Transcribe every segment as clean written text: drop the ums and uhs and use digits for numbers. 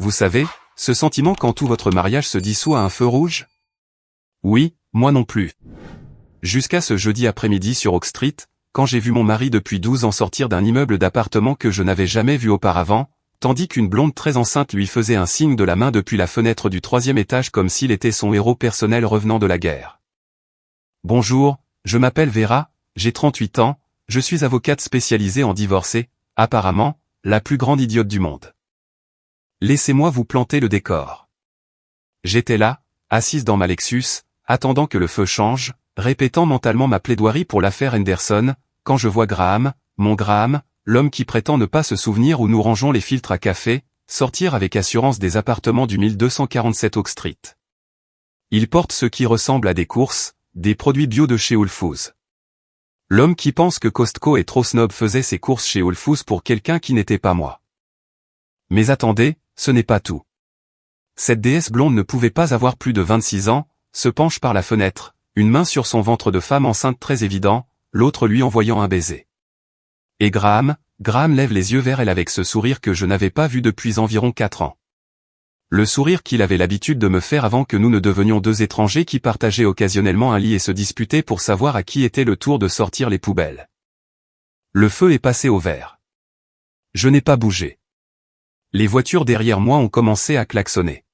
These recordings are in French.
Vous savez, ce sentiment quand tout votre mariage se dissout à un feu rouge? Oui, moi non plus. Jusqu'à ce jeudi après-midi sur Oak Street, quand j'ai vu mon mari depuis 12 ans sortir d'un immeuble d'appartement que je n'avais jamais vu auparavant, tandis qu'une blonde très enceinte lui faisait un signe de la main depuis la fenêtre du 3e étage comme s'il était son héros personnel revenant de la guerre. Bonjour, je m'appelle Vera, j'ai 38 ans, je suis avocate spécialisée en divorce et, apparemment, la plus grande idiote du monde. Laissez-moi vous planter le décor. J'étais là, assise dans ma Lexus, attendant que le feu change, répétant mentalement ma plaidoirie pour l'affaire Henderson, quand je vois Graham, mon Graham, l'homme qui prétend ne pas se souvenir où nous rangeons les filtres à café, sortir avec assurance des appartements du 1247 Oak Street. Il porte ce qui ressemble à des courses, des produits bio de chez Whole Foods. L'homme qui pense que Costco est trop snob faisait ses courses chez Whole Foods pour quelqu'un qui n'était pas moi. Mais attendez, ce n'est pas tout. Cette déesse blonde ne pouvait pas avoir plus de 26 ans, se penche par la fenêtre, une main sur son ventre de femme enceinte très évident, l'autre lui envoyant un baiser. Et Graham lève les yeux vers elle avec ce sourire que je n'avais pas vu depuis environ 4 ans. Le sourire qu'il avait l'habitude de me faire avant que nous ne devenions deux étrangers qui partageaient occasionnellement un lit et se disputaient pour savoir à qui était le tour de sortir les poubelles. Le feu est passé au vert. Je n'ai pas bougé. Les voitures derrière moi ont commencé à klaxonner.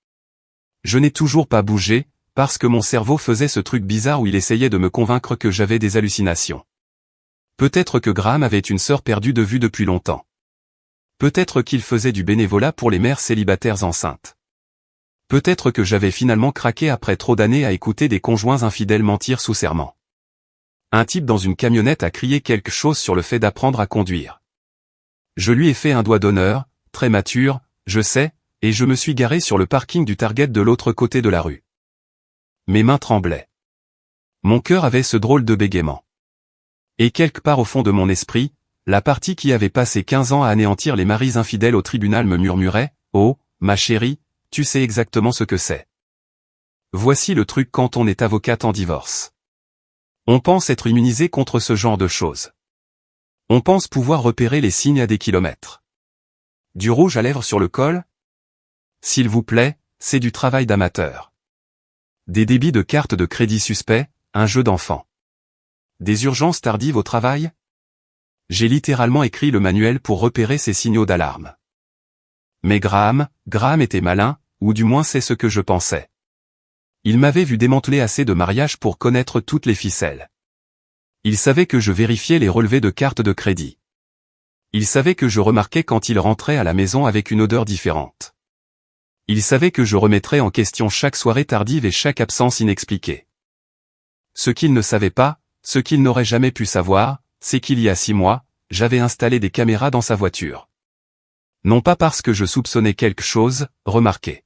Je n'ai toujours pas bougé, parce que mon cerveau faisait ce truc bizarre où il essayait de me convaincre que j'avais des hallucinations. Peut-être que Graham avait une sœur perdue de vue depuis longtemps. Peut-être qu'il faisait du bénévolat pour les mères célibataires enceintes. Peut-être que j'avais finalement craqué après trop d'années à écouter des conjoints infidèles mentir sous serment. Un type dans une camionnette a crié quelque chose sur le fait d'apprendre à conduire. Je lui ai fait un doigt d'honneur, très mature, je sais, et je me suis garé sur le parking du Target de l'autre côté de la rue. Mes mains tremblaient. Mon cœur avait ce drôle de bégaiement. Et quelque part au fond de mon esprit, la partie qui avait passé 15 ans à anéantir les maris infidèles au tribunal me murmurait « Oh, ma chérie, tu sais exactement ce que c'est. » Voici le truc quand on est avocate en divorce. On pense être immunisé contre ce genre de choses. On pense pouvoir repérer les signes à des kilomètres. Du rouge à lèvres sur le col? S'il vous plaît, c'est du travail d'amateur. Des débits de cartes de crédit suspects, un jeu d'enfant. Des urgences tardives au travail? J'ai littéralement écrit le manuel pour repérer ces signaux d'alarme. Mais Graham était malin, ou du moins c'est ce que je pensais. Il m'avait vu démanteler assez de mariages pour connaître toutes les ficelles. Il savait que je vérifiais les relevés de cartes de crédit. Il savait que je remarquais quand il rentrait à la maison avec une odeur différente. Il savait que je remettrais en question chaque soirée tardive et chaque absence inexpliquée. Ce qu'il ne savait pas, ce qu'il n'aurait jamais pu savoir, c'est qu'il y a 6 mois, j'avais installé des caméras dans sa voiture. Non pas parce que je soupçonnais quelque chose, remarquez.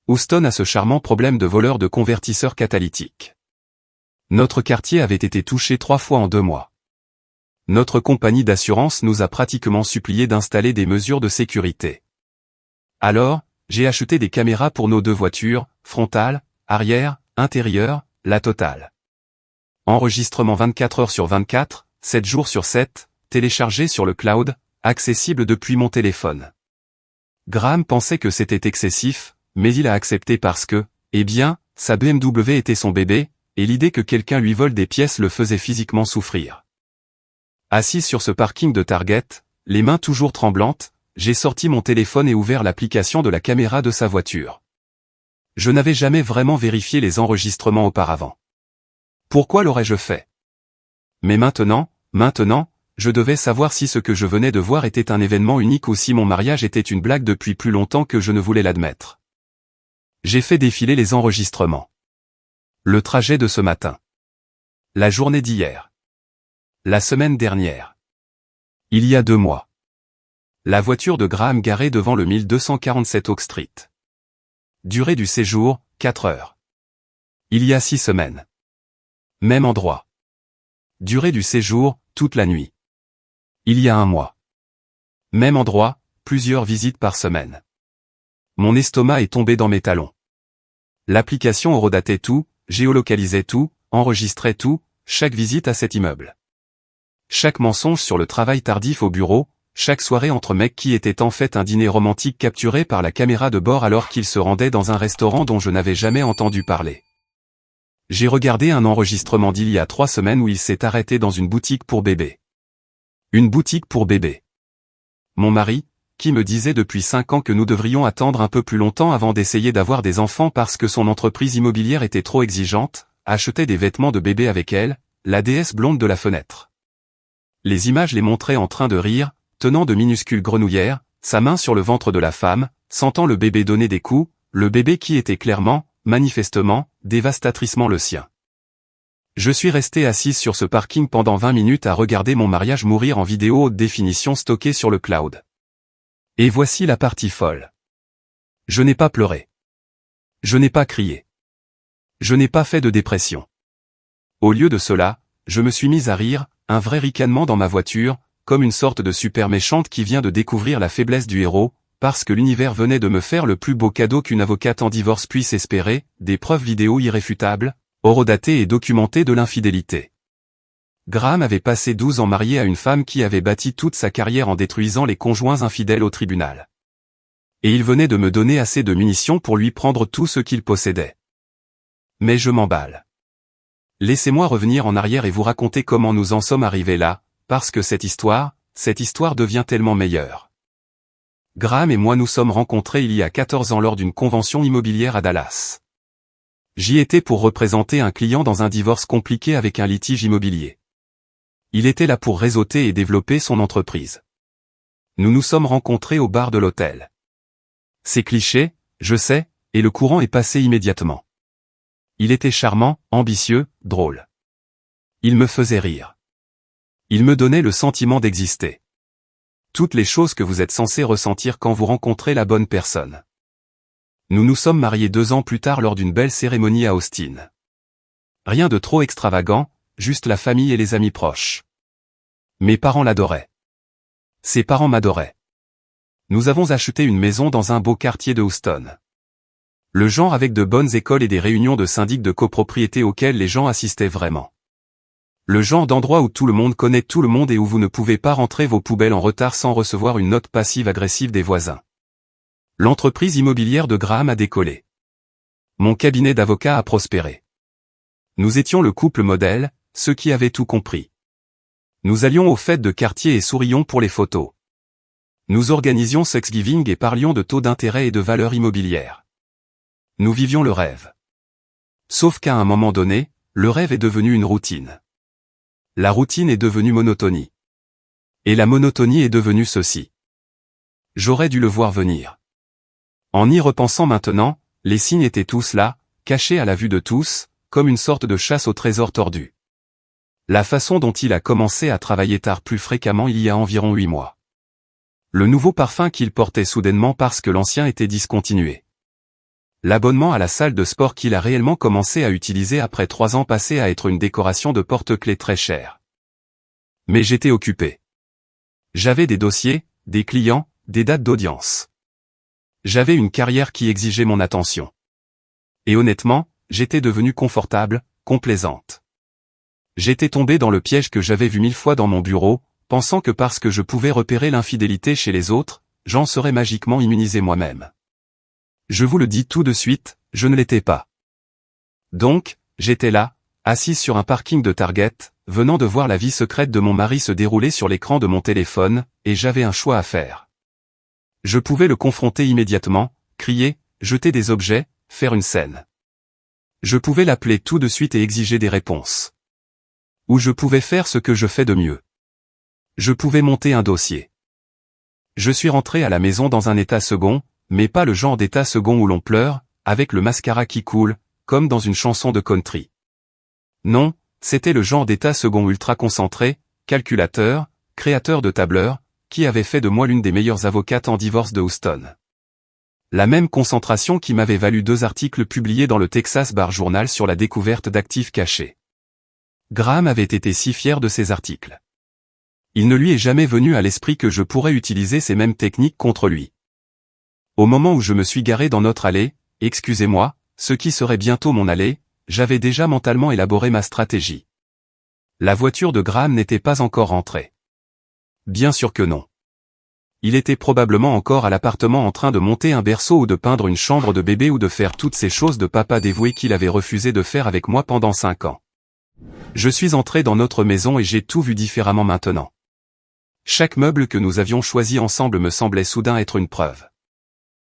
Houston a ce charmant problème de voleur de convertisseurs catalytiques. Notre quartier avait été touché 3 fois en 2 mois. Notre compagnie d'assurance nous a pratiquement supplié d'installer des mesures de sécurité. Alors, j'ai acheté des caméras pour nos 2 voitures, frontale, arrière, intérieure, la totale. Enregistrement 24 heures sur 24, 7 jours sur 7, téléchargé sur le cloud, accessible depuis mon téléphone. Graham pensait que c'était excessif, mais il a accepté parce que, eh bien, sa BMW était son bébé, et l'idée que quelqu'un lui vole des pièces le faisait physiquement souffrir. Assis sur ce parking de Target, les mains toujours tremblantes, j'ai sorti mon téléphone et ouvert l'application de la caméra de sa voiture. Je n'avais jamais vraiment vérifié les enregistrements auparavant. Pourquoi l'aurais-je fait? Mais maintenant, je devais savoir si ce que je venais de voir était un événement unique ou si mon mariage était une blague depuis plus longtemps que je ne voulais l'admettre. J'ai fait défiler les enregistrements. Le trajet de ce matin. La journée d'hier. La semaine dernière. Il y a 2 mois. La voiture de Graham garée devant le 1247 Oak Street. Durée du séjour, 4 heures. Il y a 6 semaines. Même endroit. Durée du séjour, toute la nuit. Il y a 1 mois. Même endroit, plusieurs visites par semaine. Mon estomac est tombé dans mes talons. L'application horodatait tout, géolocalisait tout, enregistrait tout, chaque visite à cet immeuble. Chaque mensonge sur le travail tardif au bureau, chaque soirée entre mecs qui était en fait un dîner romantique capturé par la caméra de bord alors qu'il se rendait dans un restaurant dont je n'avais jamais entendu parler. J'ai regardé un enregistrement d'il y a 3 semaines où il s'est arrêté dans une boutique pour bébés. Une boutique pour bébés. Mon mari, qui me disait depuis 5 ans que nous devrions attendre un peu plus longtemps avant d'essayer d'avoir des enfants parce que son entreprise immobilière était trop exigeante, achetait des vêtements de bébé avec elle, la déesse blonde de la fenêtre. Les images les montraient en train de rire, tenant de minuscules grenouillères, sa main sur le ventre de la femme, sentant le bébé donner des coups, le bébé qui était clairement, manifestement, dévastatrice le sien. Je suis resté assise sur ce parking pendant 20 minutes à regarder mon mariage mourir en vidéo haute définition stockée sur le cloud. Et voici la partie folle. Je n'ai pas pleuré. Je n'ai pas crié. Je n'ai pas fait de dépression. Au lieu de cela, je me suis mise à rire, un vrai ricanement dans ma voiture, comme une sorte de super méchante qui vient de découvrir la faiblesse du héros, parce que l'univers venait de me faire le plus beau cadeau qu'une avocate en divorce puisse espérer, des preuves vidéo irréfutables, horodatées et documentées de l'infidélité. Graham avait passé 12 ans marié à une femme qui avait bâti toute sa carrière en détruisant les conjoints infidèles au tribunal. Et il venait de me donner assez de munitions pour lui prendre tout ce qu'il possédait. Mais je m'emballe. Laissez-moi revenir en arrière et vous raconter comment nous en sommes arrivés là, parce que cette histoire devient tellement meilleure. Graham et moi nous sommes rencontrés il y a 14 ans lors d'une convention immobilière à Dallas. J'y étais pour représenter un client dans un divorce compliqué avec un litige immobilier. Il était là pour réseauter et développer son entreprise. Nous nous sommes rencontrés au bar de l'hôtel. C'est cliché, je sais, et le courant est passé immédiatement. Il était charmant, ambitieux, drôle. Il me faisait rire. Il me donnait le sentiment d'exister. Toutes les choses que vous êtes censé ressentir quand vous rencontrez la bonne personne. Nous nous sommes mariés 2 ans plus tard lors d'une belle cérémonie à Austin. Rien de trop extravagant, juste la famille et les amis proches. Mes parents l'adoraient. Ses parents m'adoraient. Nous avons acheté une maison dans un beau quartier de Houston. Le genre avec de bonnes écoles et des réunions de syndics de copropriété auxquelles les gens assistaient vraiment. Le genre d'endroit où tout le monde connaît tout le monde et où vous ne pouvez pas rentrer vos poubelles en retard sans recevoir une note passive-agressive des voisins. L'entreprise immobilière de Graham a décollé. Mon cabinet d'avocat a prospéré. Nous étions le couple modèle, ceux qui avaient tout compris. Nous allions aux fêtes de quartier et sourions pour les photos. Nous organisions Thanksgiving et parlions de taux d'intérêt et de valeurs immobilières. Nous vivions le rêve. Sauf qu'à un moment donné, le rêve est devenu une routine. La routine est devenue monotonie. Et la monotonie est devenue ceci. J'aurais dû le voir venir. En y repensant maintenant, les signes étaient tous là, cachés à la vue de tous, comme une sorte de chasse au trésor tordu. La façon dont il a commencé à travailler tard plus fréquemment il y a environ 8 mois. Le nouveau parfum qu'il portait soudainement parce que l'ancien était discontinué. L'abonnement à la salle de sport qu'il a réellement commencé à utiliser après 3 ans passés à être une décoration de porte-clés très chère. Mais j'étais occupé. J'avais des dossiers, des clients, des dates d'audience. J'avais une carrière qui exigeait mon attention. Et honnêtement, j'étais devenue confortable, complaisante. J'étais tombé dans le piège que j'avais vu 1000 fois dans mon bureau, pensant que parce que je pouvais repérer l'infidélité chez les autres, j'en serais magiquement immunisé moi-même. Je vous le dis tout de suite, je ne l'étais pas. Donc, j'étais là, assise sur un parking de Target, venant de voir la vie secrète de mon mari se dérouler sur l'écran de mon téléphone, et j'avais un choix à faire. Je pouvais le confronter immédiatement, crier, jeter des objets, faire une scène. Je pouvais l'appeler tout de suite et exiger des réponses. Ou je pouvais faire ce que je fais de mieux. Je pouvais monter un dossier. Je suis rentré à la maison dans un état second, mais pas le genre d'état second où l'on pleure, avec le mascara qui coule, comme dans une chanson de country. Non, c'était le genre d'état second ultra concentré, calculateur, créateur de tableurs, qui avait fait de moi l'une des meilleures avocates en divorce de Houston. La même concentration qui m'avait valu 2 articles publiés dans le Texas Bar Journal sur la découverte d'actifs cachés. Graham avait été si fier de ces articles. Il ne lui est jamais venu à l'esprit que je pourrais utiliser ces mêmes techniques contre lui. Au moment où je me suis garé dans notre allée, excusez-moi, ce qui serait bientôt mon allée, j'avais déjà mentalement élaboré ma stratégie. La voiture de Graham n'était pas encore rentrée. Bien sûr que non. il était probablement encore à l'appartement en train de monter un berceau ou de peindre une chambre de bébé ou de faire toutes ces choses de papa dévoué qu'il avait refusé de faire avec moi pendant 5 ans. Je suis entré dans notre maison et j'ai tout vu différemment maintenant. Chaque meuble que nous avions choisi ensemble me semblait soudain être une preuve.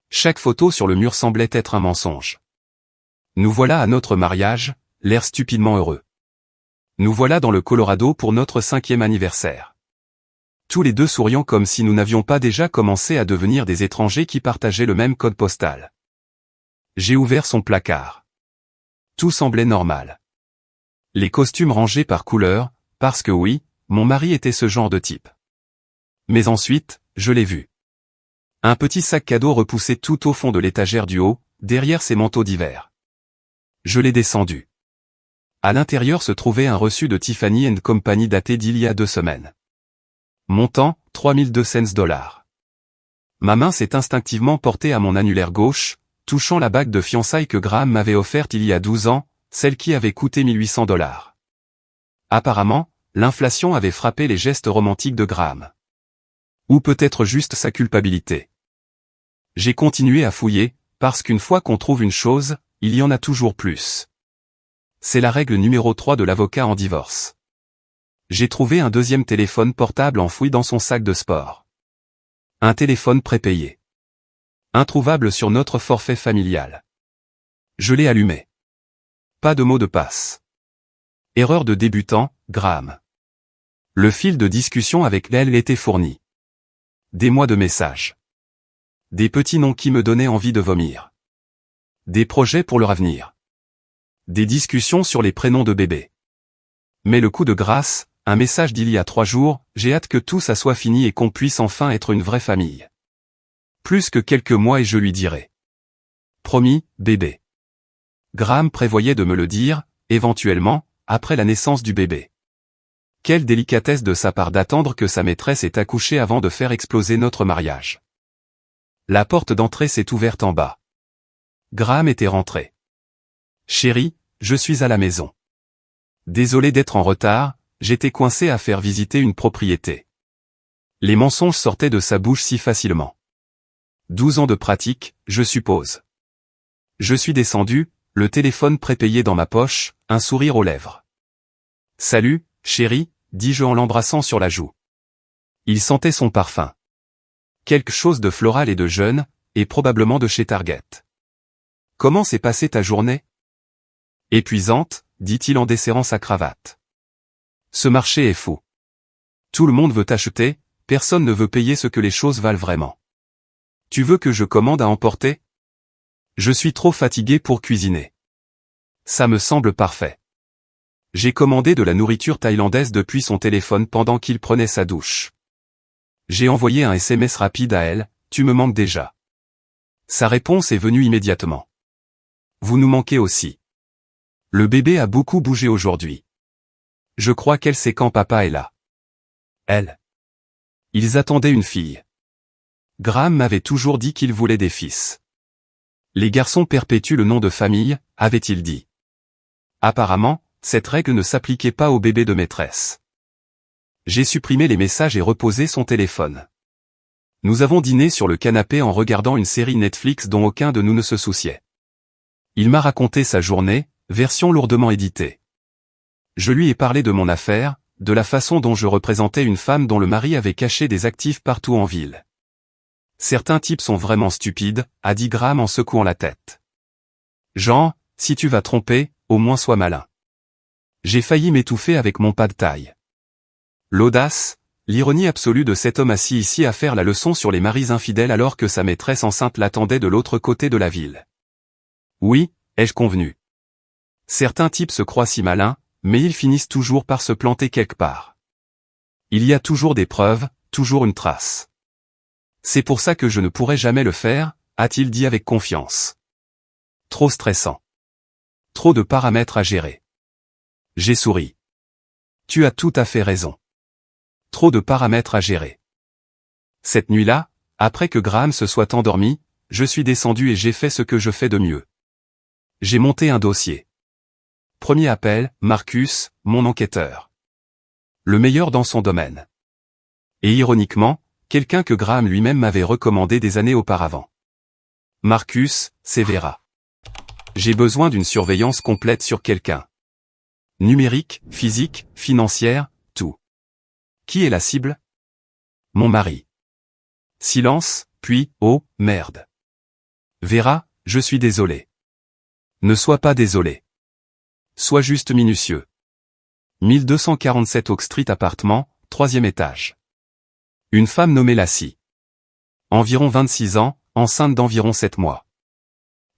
Chaque photo sur le mur semblait être un mensonge. Nous voilà à notre mariage, l'air stupidement heureux. Nous voilà dans le Colorado pour notre 5e anniversaire. Tous les deux souriant comme si nous n'avions pas déjà commencé à devenir des étrangers qui partageaient le même code postal. J'ai ouvert son placard. Tout semblait normal. Les costumes rangés par couleur, parce que oui, mon mari était ce genre de type. Mais ensuite, je l'ai vu. Un petit sac cadeau repoussé tout au fond de l'étagère du haut, derrière ses manteaux d'hiver. Je l'ai descendu. À l'intérieur se trouvait un reçu de Tiffany & Company daté d'il y a 2 semaines. Montant, $3,200. Ma main s'est instinctivement portée à mon annulaire gauche, touchant la bague de fiançailles que Graham m'avait offerte il y a 12 ans, celle qui avait coûté $1 800. Apparemment, l'inflation avait frappé les gestes romantiques de Graham. Ou peut-être juste sa culpabilité. J'ai continué à fouiller, parce qu'une fois qu'on trouve une chose, il y en a toujours plus. C'est la règle numéro 3 de l'avocat en divorce. J'ai trouvé un deuxième téléphone portable enfoui dans son sac de sport. Un téléphone prépayé. Introuvable sur notre forfait familial. Je l'ai allumé. Pas de mot de passe. Erreur de débutant, Graham. Le fil de discussion avec elle était fourni. Des mois de messages. Des petits noms qui me donnaient envie de vomir. Des projets pour leur avenir. Des discussions sur les prénoms de bébé. Mais le coup de grâce, un message d'il y a 3 jours, j'ai hâte que tout ça soit fini et qu'on puisse enfin être une vraie famille. Plus que quelques mois et je lui dirai. Promis, bébé. Graham prévoyait de me le dire, éventuellement, après la naissance du bébé. Quelle délicatesse de sa part d'attendre que sa maîtresse ait accouché avant de faire exploser notre mariage. La porte d'entrée s'est ouverte en bas. Graham était rentré. Chérie, je suis à la maison. Désolé d'être en retard, j'étais coincé à faire visiter une propriété. Les mensonges sortaient de sa bouche si facilement. 12 ans de pratique, je suppose. Je suis descendu, le téléphone prépayé dans ma poche, un sourire aux lèvres. Salut, chérie, dis-je en l'embrassant sur la joue. Il sentait son parfum. Quelque chose de floral et de jeune, et probablement de chez Target. Comment s'est passée ta journée? Épuisante, dit-il en desserrant sa cravate. Ce marché est fou. Tout le monde veut acheter, personne ne veut payer ce que les choses valent vraiment. Tu veux que je commande à emporter? Je suis trop fatigué pour cuisiner. Ça me semble parfait. J'ai commandé de la nourriture thaïlandaise depuis son téléphone pendant qu'il prenait sa douche. J'ai envoyé un SMS rapide à elle, tu me manques déjà. Sa réponse est venue immédiatement. Vous nous manquez aussi. Le bébé a beaucoup bougé aujourd'hui. Je crois qu'elle sait quand papa est là. Elle. Ils attendaient une fille. Graham m'avait toujours dit qu'il voulait des fils. Les garçons perpétuent le nom de famille, avait-il dit. Apparemment, cette règle ne s'appliquait pas au bébé de maîtresse. J'ai supprimé les messages et reposé son téléphone. Nous avons dîné sur le canapé en regardant une série Netflix dont aucun de nous ne se souciait. Il m'a raconté sa journée, version lourdement éditée. Je lui ai parlé de mon affaire, de la façon dont je représentais une femme dont le mari avait caché des actifs partout en ville. Certains types sont vraiment stupides, a dit Graham en secouant la tête. Jean, si tu vas tromper, au moins sois malin. J'ai failli m'étouffer avec mon pad thaï. L'audace, l'ironie absolue de cet homme assis ici à faire la leçon sur les maris infidèles alors que sa maîtresse enceinte l'attendait de l'autre côté de la ville. Oui, ai-je convenu. Certains types se croient si malins, mais ils finissent toujours par se planter quelque part. Il y a toujours des preuves, toujours une trace. C'est pour ça que je ne pourrai jamais le faire, a-t-il dit avec confiance. Trop stressant. Trop de paramètres à gérer. J'ai souri. Tu as tout à fait raison. Trop de paramètres à gérer. Cette nuit-là, après que Graham se soit endormi, je suis descendu et j'ai fait ce que je fais de mieux. J'ai monté un dossier. Premier appel, Marcus, mon enquêteur. Le meilleur dans son domaine. Et ironiquement, quelqu'un que Graham lui-même m'avait recommandé des années auparavant. Marcus, c'est Vera. J'ai besoin d'une surveillance complète sur quelqu'un. Numérique, physique, financière, tout. Qui est la cible? Mon mari. Silence, puis, oh, merde. Vera, je suis désolé. Ne sois pas désolé. Sois juste minutieux. 1247 Oak Street appartement, 3e étage. Une femme nommée Lassie. Environ 26 ans, enceinte d'environ 7 mois.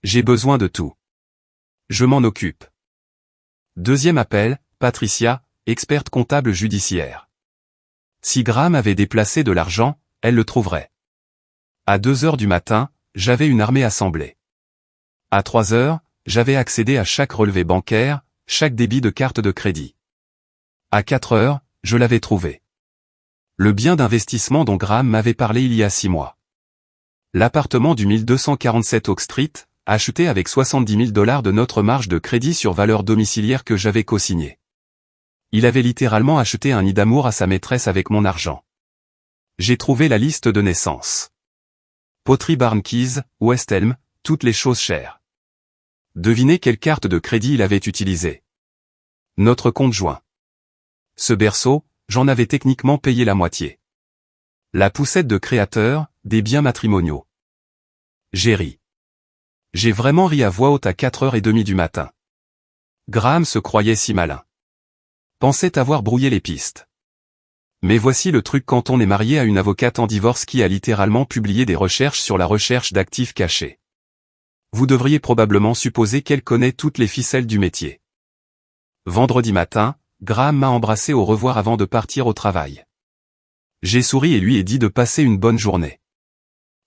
J'ai besoin de tout. Je m'en occupe. Deuxième appel, Patricia, experte comptable judiciaire. Si Graham avait déplacé de l'argent, elle le trouverait. À 2 heures du matin, j'avais une armée assemblée. À 3 heures, j'avais accédé à chaque relevé bancaire, chaque débit de carte de crédit. À 4 heures, je l'avais trouvé. Le bien d'investissement dont Graham m'avait parlé il y a 6 mois. L'appartement du 1247 Oak Street, acheté avec $70 000 de notre marge de crédit sur valeur domiciliaire que j'avais co-signé. Il avait littéralement acheté un nid d'amour à sa maîtresse avec mon argent. J'ai trouvé la liste de naissance. Poterie Barn Keys, West Elm, toutes les choses chères. Devinez quelle carte de crédit il avait utilisée. Notre compte joint. Ce berceau, j'en avais techniquement payé la moitié. La poussette de créateur, des biens matrimoniaux. J'ai ri. J'ai vraiment ri à voix haute à 4h30 du matin. Graham se croyait si malin. Pensait avoir brouillé les pistes. Mais voici le truc quand on est marié à une avocate en divorce qui a littéralement publié des recherches sur la recherche d'actifs cachés. Vous devriez probablement supposer qu'elle connaît toutes les ficelles du métier. Vendredi matin, Graham m'a embrassé au revoir avant de partir au travail. J'ai souri et lui ai dit de passer une bonne journée.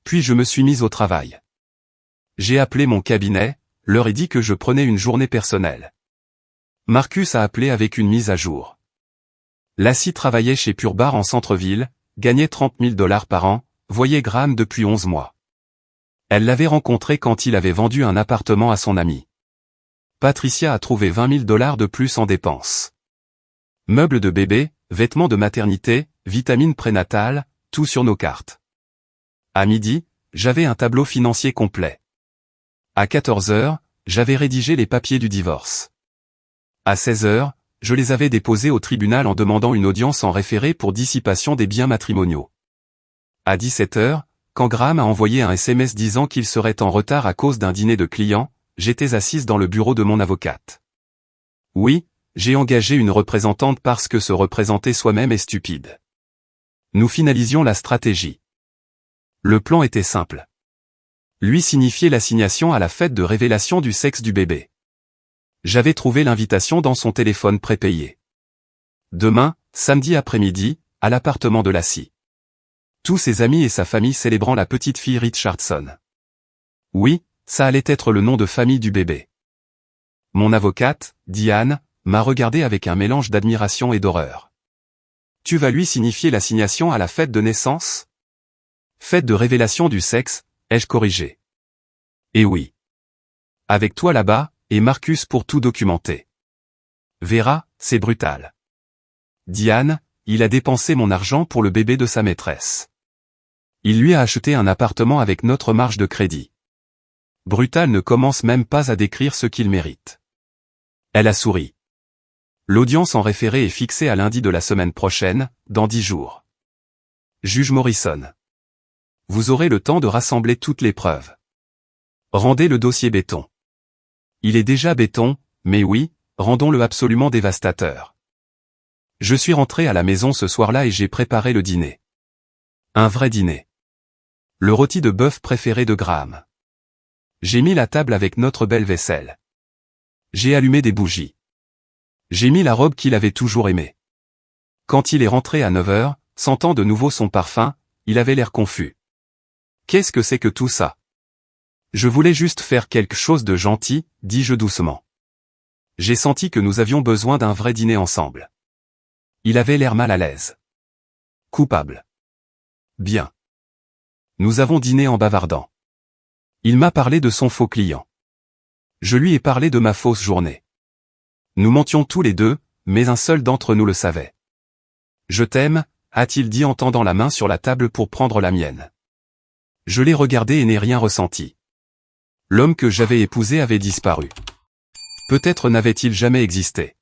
Puis je me suis mis au travail. J'ai appelé mon cabinet, leur ai dit que je prenais une journée personnelle. Marcus a appelé avec une mise à jour. Lassie travaillait chez Pure Barre en centre-ville, gagnait $30 000 par an, voyait Graham depuis 11 mois. Elle l'avait rencontré quand il avait vendu un appartement à son ami. Patricia a trouvé $20 000 de plus en dépenses. Meubles de bébé, vêtements de maternité, vitamines prénatales, tout sur nos cartes. À midi, j'avais un tableau financier complet. À 14 heures, j'avais rédigé les papiers du divorce. À 16 heures, je les avais déposés au tribunal en demandant une audience en référé pour dissipation des biens matrimoniaux. À 17 heures, quand Graham a envoyé un SMS disant qu'il serait en retard à cause d'un dîner de clients, j'étais assise dans le bureau de mon avocate. Oui, j'ai engagé une représentante parce que se représenter soi-même est stupide. Nous finalisions la stratégie. Le plan était simple. Lui signifier l'assignation à la fête de révélation du sexe du bébé. J'avais trouvé l'invitation dans son téléphone prépayé. Demain, samedi après-midi, à l'appartement de Lassie. Tous ses amis et sa famille célébrant la petite fille Richardson. Oui, ça allait être le nom de famille du bébé. Mon avocate, Diane, m'a regardé avec un mélange d'admiration et d'horreur. Tu vas lui signifier l'assignation à la fête de naissance? Fête de révélation du sexe, ai-je corrigé. Eh oui. Avec toi là-bas, et Marcus pour tout documenter. Vera, c'est brutal. Diane, il a dépensé mon argent pour le bébé de sa maîtresse. Il lui a acheté un appartement avec notre marge de crédit. Brutal ne commence même pas à décrire ce qu'il mérite. Elle a souri. L'audience en référé est fixée à lundi de la semaine prochaine, dans 10 jours. Juge Morrison. Vous aurez le temps de rassembler toutes les preuves. Rendez le dossier béton. Il est déjà béton, mais oui, rendons-le absolument dévastateur. Je suis rentré à la maison ce soir-là et j'ai préparé le dîner. Un vrai dîner. Le rôti de bœuf préféré de Graham. J'ai mis la table avec notre belle vaisselle. J'ai allumé des bougies. J'ai mis la robe qu'il avait toujours aimée. Quand il est rentré à 9 heures, sentant de nouveau son parfum, il avait l'air confus. Qu'est-ce que c'est que tout ça? Je voulais juste faire quelque chose de gentil, dis-je doucement. J'ai senti que nous avions besoin d'un vrai dîner ensemble. Il avait l'air mal à l'aise. Coupable. Bien. Nous avons dîné en bavardant. Il m'a parlé de son faux client. Je lui ai parlé de ma fausse journée. Nous mentions tous les deux, mais un seul d'entre nous le savait. Je t'aime, a-t-il dit en tendant la main sur la table pour prendre la mienne. Je l'ai regardé et n'ai rien ressenti. L'homme que j'avais épousé avait disparu. Peut-être n'avait-il jamais existé.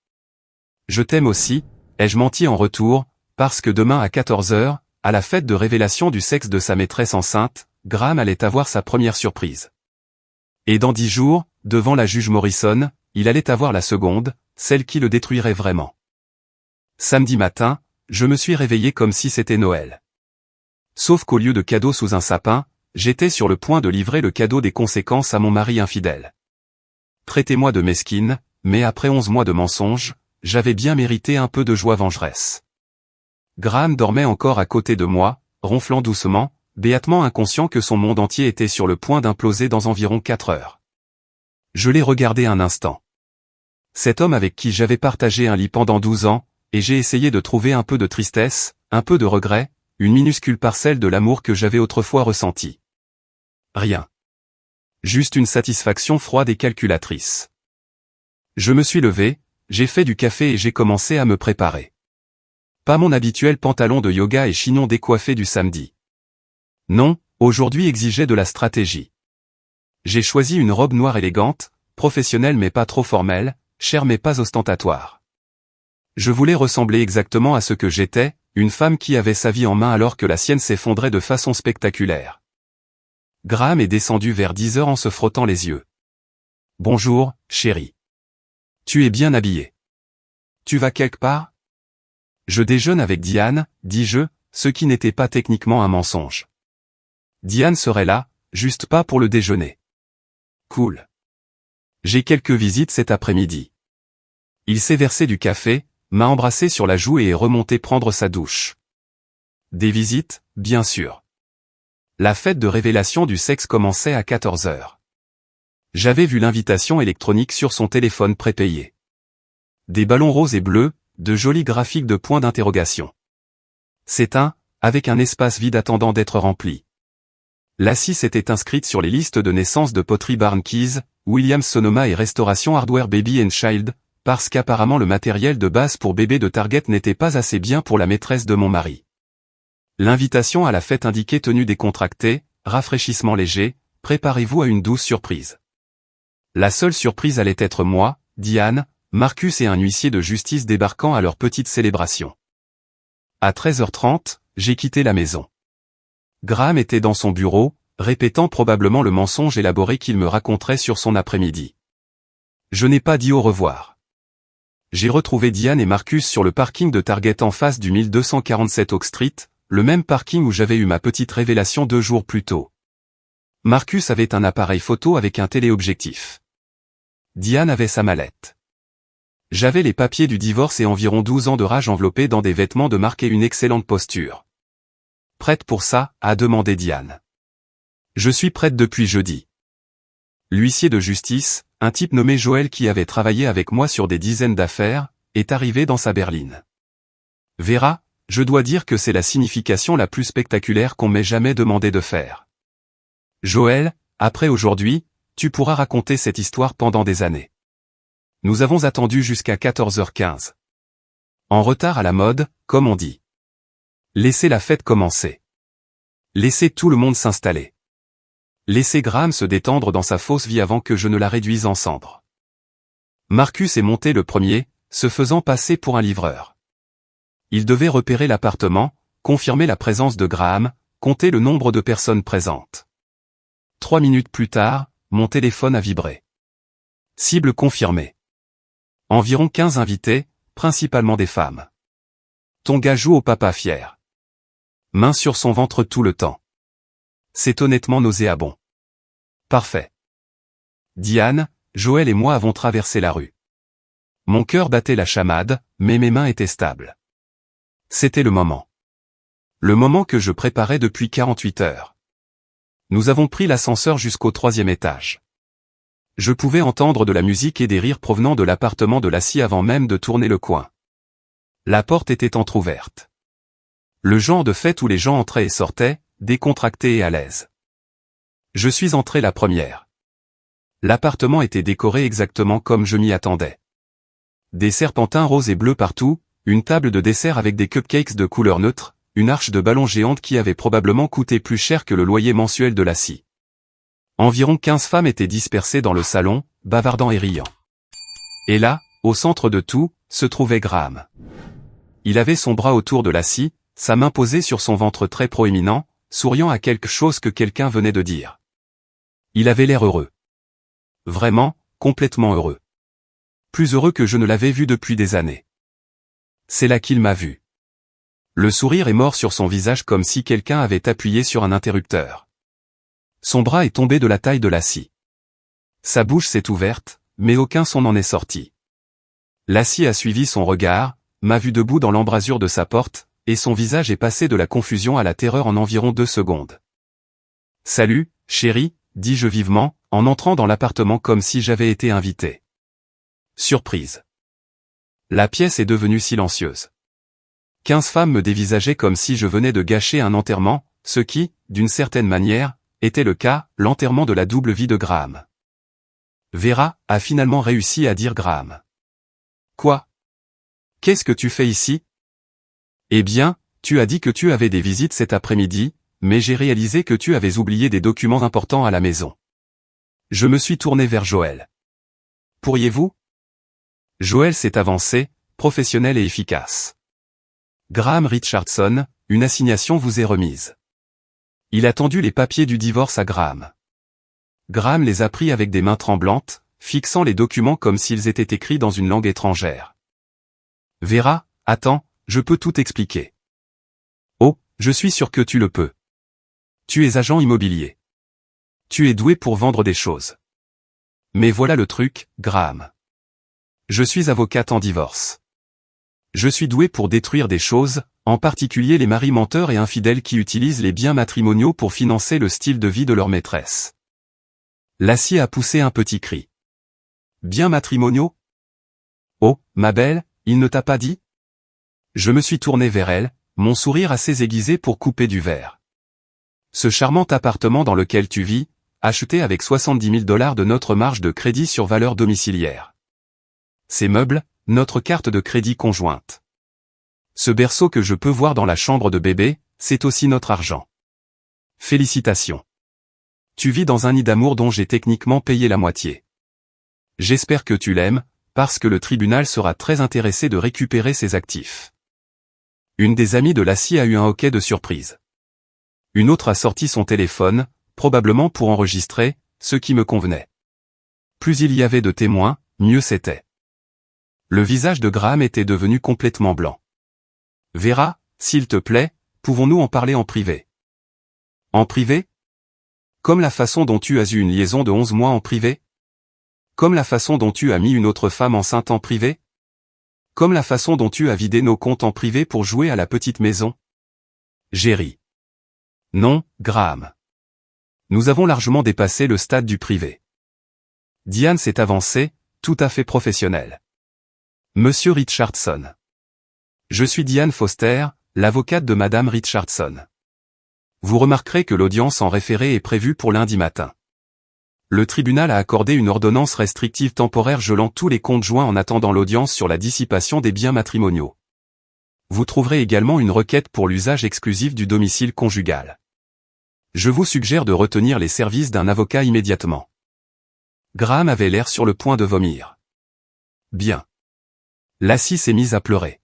Je t'aime aussi, ai-je menti en retour, parce que demain à 14 heures, à la fête de révélation du sexe de sa maîtresse enceinte, Graham allait avoir sa première surprise. Et dans 10 jours, devant la juge Morrison, il allait avoir la seconde, celle qui le détruirait vraiment. Samedi matin, je me suis réveillé comme si c'était Noël. Sauf qu'au lieu de cadeau sous un sapin, j'étais sur le point de livrer le cadeau des conséquences à mon mari infidèle. Traitez-moi de mesquine, mais après 11 mois de mensonges, j'avais bien mérité un peu de joie vengeresse. Graham dormait encore à côté de moi, ronflant doucement, béatement inconscient que son monde entier était sur le point d'imploser dans environ 4 heures. Je l'ai regardé un instant. Cet homme avec qui j'avais partagé un lit pendant 12 ans, et j'ai essayé de trouver un peu de tristesse, un peu de regret, une minuscule parcelle de l'amour que j'avais autrefois ressenti. Rien. Juste une satisfaction froide et calculatrice. Je me suis levé, j'ai fait du café et j'ai commencé à me préparer. Pas mon habituel pantalon de yoga et chignon décoiffé du samedi. Non, aujourd'hui exigeait de la stratégie. J'ai choisi une robe noire élégante, professionnelle mais pas trop formelle, chère mais pas ostentatoire. Je voulais ressembler exactement à ce que j'étais, une femme qui avait sa vie en main alors que la sienne s'effondrait de façon spectaculaire. Graham est descendu vers 10 heures en se frottant les yeux. « Bonjour, chérie. Tu es bien habillée. Tu vas quelque part ? » « Je déjeune avec Diane, dis-je, ce qui n'était pas techniquement un mensonge. Diane serait là, juste pas pour le déjeuner. Cool. J'ai quelques visites cet après-midi. Il s'est versé du café, m'a embrassé sur la joue et est remonté prendre sa douche. Des visites, bien sûr. La fête de révélation du sexe commençait à 14 heures. J'avais vu l'invitation électronique sur son téléphone prépayé. Des ballons roses et bleus, de jolis graphiques de points d'interrogation. C'est avec un espace vide attendant d'être rempli. Lassie s'était inscrite sur les listes de naissance de Pottery Barn Keys, Williams Sonoma et Restauration Hardware Baby and Child, parce qu'apparemment le matériel de base pour bébé de Target n'était pas assez bien pour la maîtresse de mon mari. L'invitation à la fête indiquait tenue décontractée, rafraîchissement léger, préparez-vous à une douce surprise. La seule surprise allait être moi, Diane, Marcus et un huissier de justice débarquant à leur petite célébration. À 13h30, j'ai quitté la maison. Graham était dans son bureau, répétant probablement le mensonge élaboré qu'il me raconterait sur son après-midi. Je n'ai pas dit au revoir. J'ai retrouvé Diane et Marcus sur le parking de Target en face du 1247 Oak Street, le même parking où j'avais eu ma petite révélation 2 jours plus tôt. Marcus avait un appareil photo avec un téléobjectif. Diane avait sa mallette. J'avais les papiers du divorce et environ 12 ans de rage enveloppés dans des vêtements de marque et une excellente posture. « Prête pour ça ?» a demandé Diane. « Je suis prête depuis jeudi. » L'huissier de justice, un type nommé Joël qui avait travaillé avec moi sur des dizaines d'affaires, est arrivé dans sa berline. « Vera, je dois dire que c'est la signification la plus spectaculaire qu'on m'ait jamais demandé de faire. Joël, après aujourd'hui, tu pourras raconter cette histoire pendant des années. Nous avons attendu jusqu'à 14h15. En retard à la mode, comme on dit. Laissez la fête commencer. Laissez tout le monde s'installer. Laissez Graham se détendre dans sa fausse vie avant que je ne la réduise en cendres. Marcus est monté le premier, se faisant passer pour un livreur. Il devait repérer l'appartement, confirmer la présence de Graham, compter le nombre de personnes présentes. 3 minutes plus tard, mon téléphone a vibré. Cible confirmée. Environ 15 invités, principalement des femmes. Ton gars joue au papa fier. Main sur son ventre tout le temps. C'est honnêtement nauséabond. Parfait. Diane, Joël et moi avons traversé la rue. Mon cœur battait la chamade, mais mes mains étaient stables. C'était le moment. Le moment que je préparais depuis 48 heures. Nous avons pris l'ascenseur jusqu'au 3e étage. Je pouvais entendre de la musique et des rires provenant de l'appartement de Lassie avant même de tourner le coin. La porte était entr'ouverte. Le genre de fête où les gens entraient et sortaient, décontractés et à l'aise. Je suis entré la première. L'appartement était décoré exactement comme je m'y attendais. Des serpentins roses et bleus partout, une table de dessert avec des cupcakes de couleur neutre, une arche de ballon géante qui avait probablement coûté plus cher que le loyer mensuel de Lassie. Environ 15 femmes étaient dispersées dans le salon, bavardant et riant. Et là, au centre de tout, se trouvait Graham. Il avait son bras autour de Lassie, sa main posée sur son ventre très proéminent, souriant à quelque chose que quelqu'un venait de dire. Il avait l'air heureux. Vraiment, complètement heureux. Plus heureux que je ne l'avais vu depuis des années. C'est là qu'il m'a vu. Le sourire est mort sur son visage comme si quelqu'un avait appuyé sur un interrupteur. Son bras est tombé de la taille de Lassie. Sa bouche s'est ouverte, mais aucun son n'en est sorti. Lassie a suivi son regard, m'a vu debout dans l'embrasure de sa porte, et son visage est passé de la confusion à la terreur en environ 2 secondes. « Salut, chérie », dis-je vivement, en entrant dans l'appartement comme si j'avais été invité. Surprise. La pièce est devenue silencieuse. 15 femmes me dévisageaient comme si je venais de gâcher un enterrement, ce qui, d'une certaine manière, était le cas, l'enterrement de la double vie de Graham. Vera a finalement réussi à dire Graham. Quoi? Qu'est-ce que tu fais ici? Eh bien, tu as dit que tu avais des visites cet après-midi, mais j'ai réalisé que tu avais oublié des documents importants à la maison. Je me suis tourné vers Joël. Pourriez-vous? Joël s'est avancé, professionnel et efficace. Graham Richardson, une assignation vous est remise. Il a tendu les papiers du divorce à Graham. Graham les a pris avec des mains tremblantes, fixant les documents comme s'ils étaient écrits dans une langue étrangère. Vera, attends, je peux tout expliquer. Oh, je suis sûr que tu le peux. Tu es agent immobilier. Tu es doué pour vendre des choses. Mais voilà le truc, Graham. Je suis avocate en divorce. Je suis doué pour détruire des choses, en particulier les maris menteurs et infidèles qui utilisent les biens matrimoniaux pour financer le style de vie de leur maîtresse. Lassie a poussé un petit cri. Biens matrimoniaux? Oh, ma belle, il ne t'a pas dit? Je me suis tourné vers elle, mon sourire assez aiguisé pour couper du verre. Ce charmant appartement dans lequel tu vis, acheté avec 70 000 $ de notre marge de crédit sur valeur domiciliaire. Ces meubles, notre carte de crédit conjointe. Ce berceau que je peux voir dans la chambre de bébé, c'est aussi notre argent. Félicitations. Tu vis dans un nid d'amour dont j'ai techniquement payé la moitié. J'espère que tu l'aimes, parce que le tribunal sera très intéressé de récupérer ses actifs. Une des amies de Lassie a eu un hoquet de surprise. Une autre a sorti son téléphone, probablement pour enregistrer, ce qui me convenait. Plus il y avait de témoins, mieux c'était. Le visage de Graham était devenu complètement blanc. Vera, s'il te plaît, pouvons-nous en parler en privé? En privé? Comme la façon dont tu as eu une liaison de 11 mois en privé? Comme la façon dont tu as mis une autre femme enceinte en privé? Comme la façon dont tu as vidé nos comptes en privé pour jouer à la petite maison? J'ai ri. Non, Graham. Nous avons largement dépassé le stade du privé. Diane s'est avancée, tout à fait professionnelle. Monsieur Richardson. Je suis Diane Foster, l'avocate de Madame Richardson. Vous remarquerez que l'audience en référé est prévue pour lundi matin. Le tribunal a accordé une ordonnance restrictive temporaire gelant tous les comptes joints en attendant l'audience sur la dissipation des biens matrimoniaux. Vous trouverez également une requête pour l'usage exclusif du domicile conjugal. Je vous suggère de retenir les services d'un avocat immédiatement. Graham avait l'air sur le point de vomir. Bien. Lassie s'est mise à pleurer.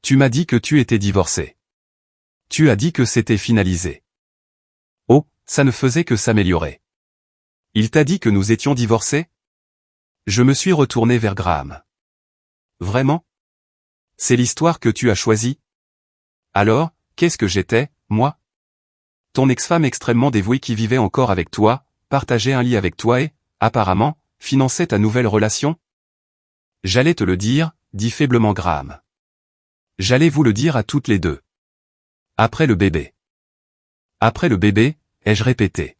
Tu m'as dit que tu étais divorcé. Tu as dit que c'était finalisé. Oh, ça ne faisait que s'améliorer. Il t'a dit que nous étions divorcés? Je me suis retourné vers Graham. Vraiment? C'est l'histoire que tu as choisie? Alors, qu'est-ce que j'étais, moi? Ton ex-femme extrêmement dévouée qui vivait encore avec toi, partageait un lit avec toi et, apparemment, finançait ta nouvelle relation? J'allais te le dire, dit faiblement Graham. J'allais vous le dire à toutes les deux. Après le bébé. Après le bébé, ai-je répété.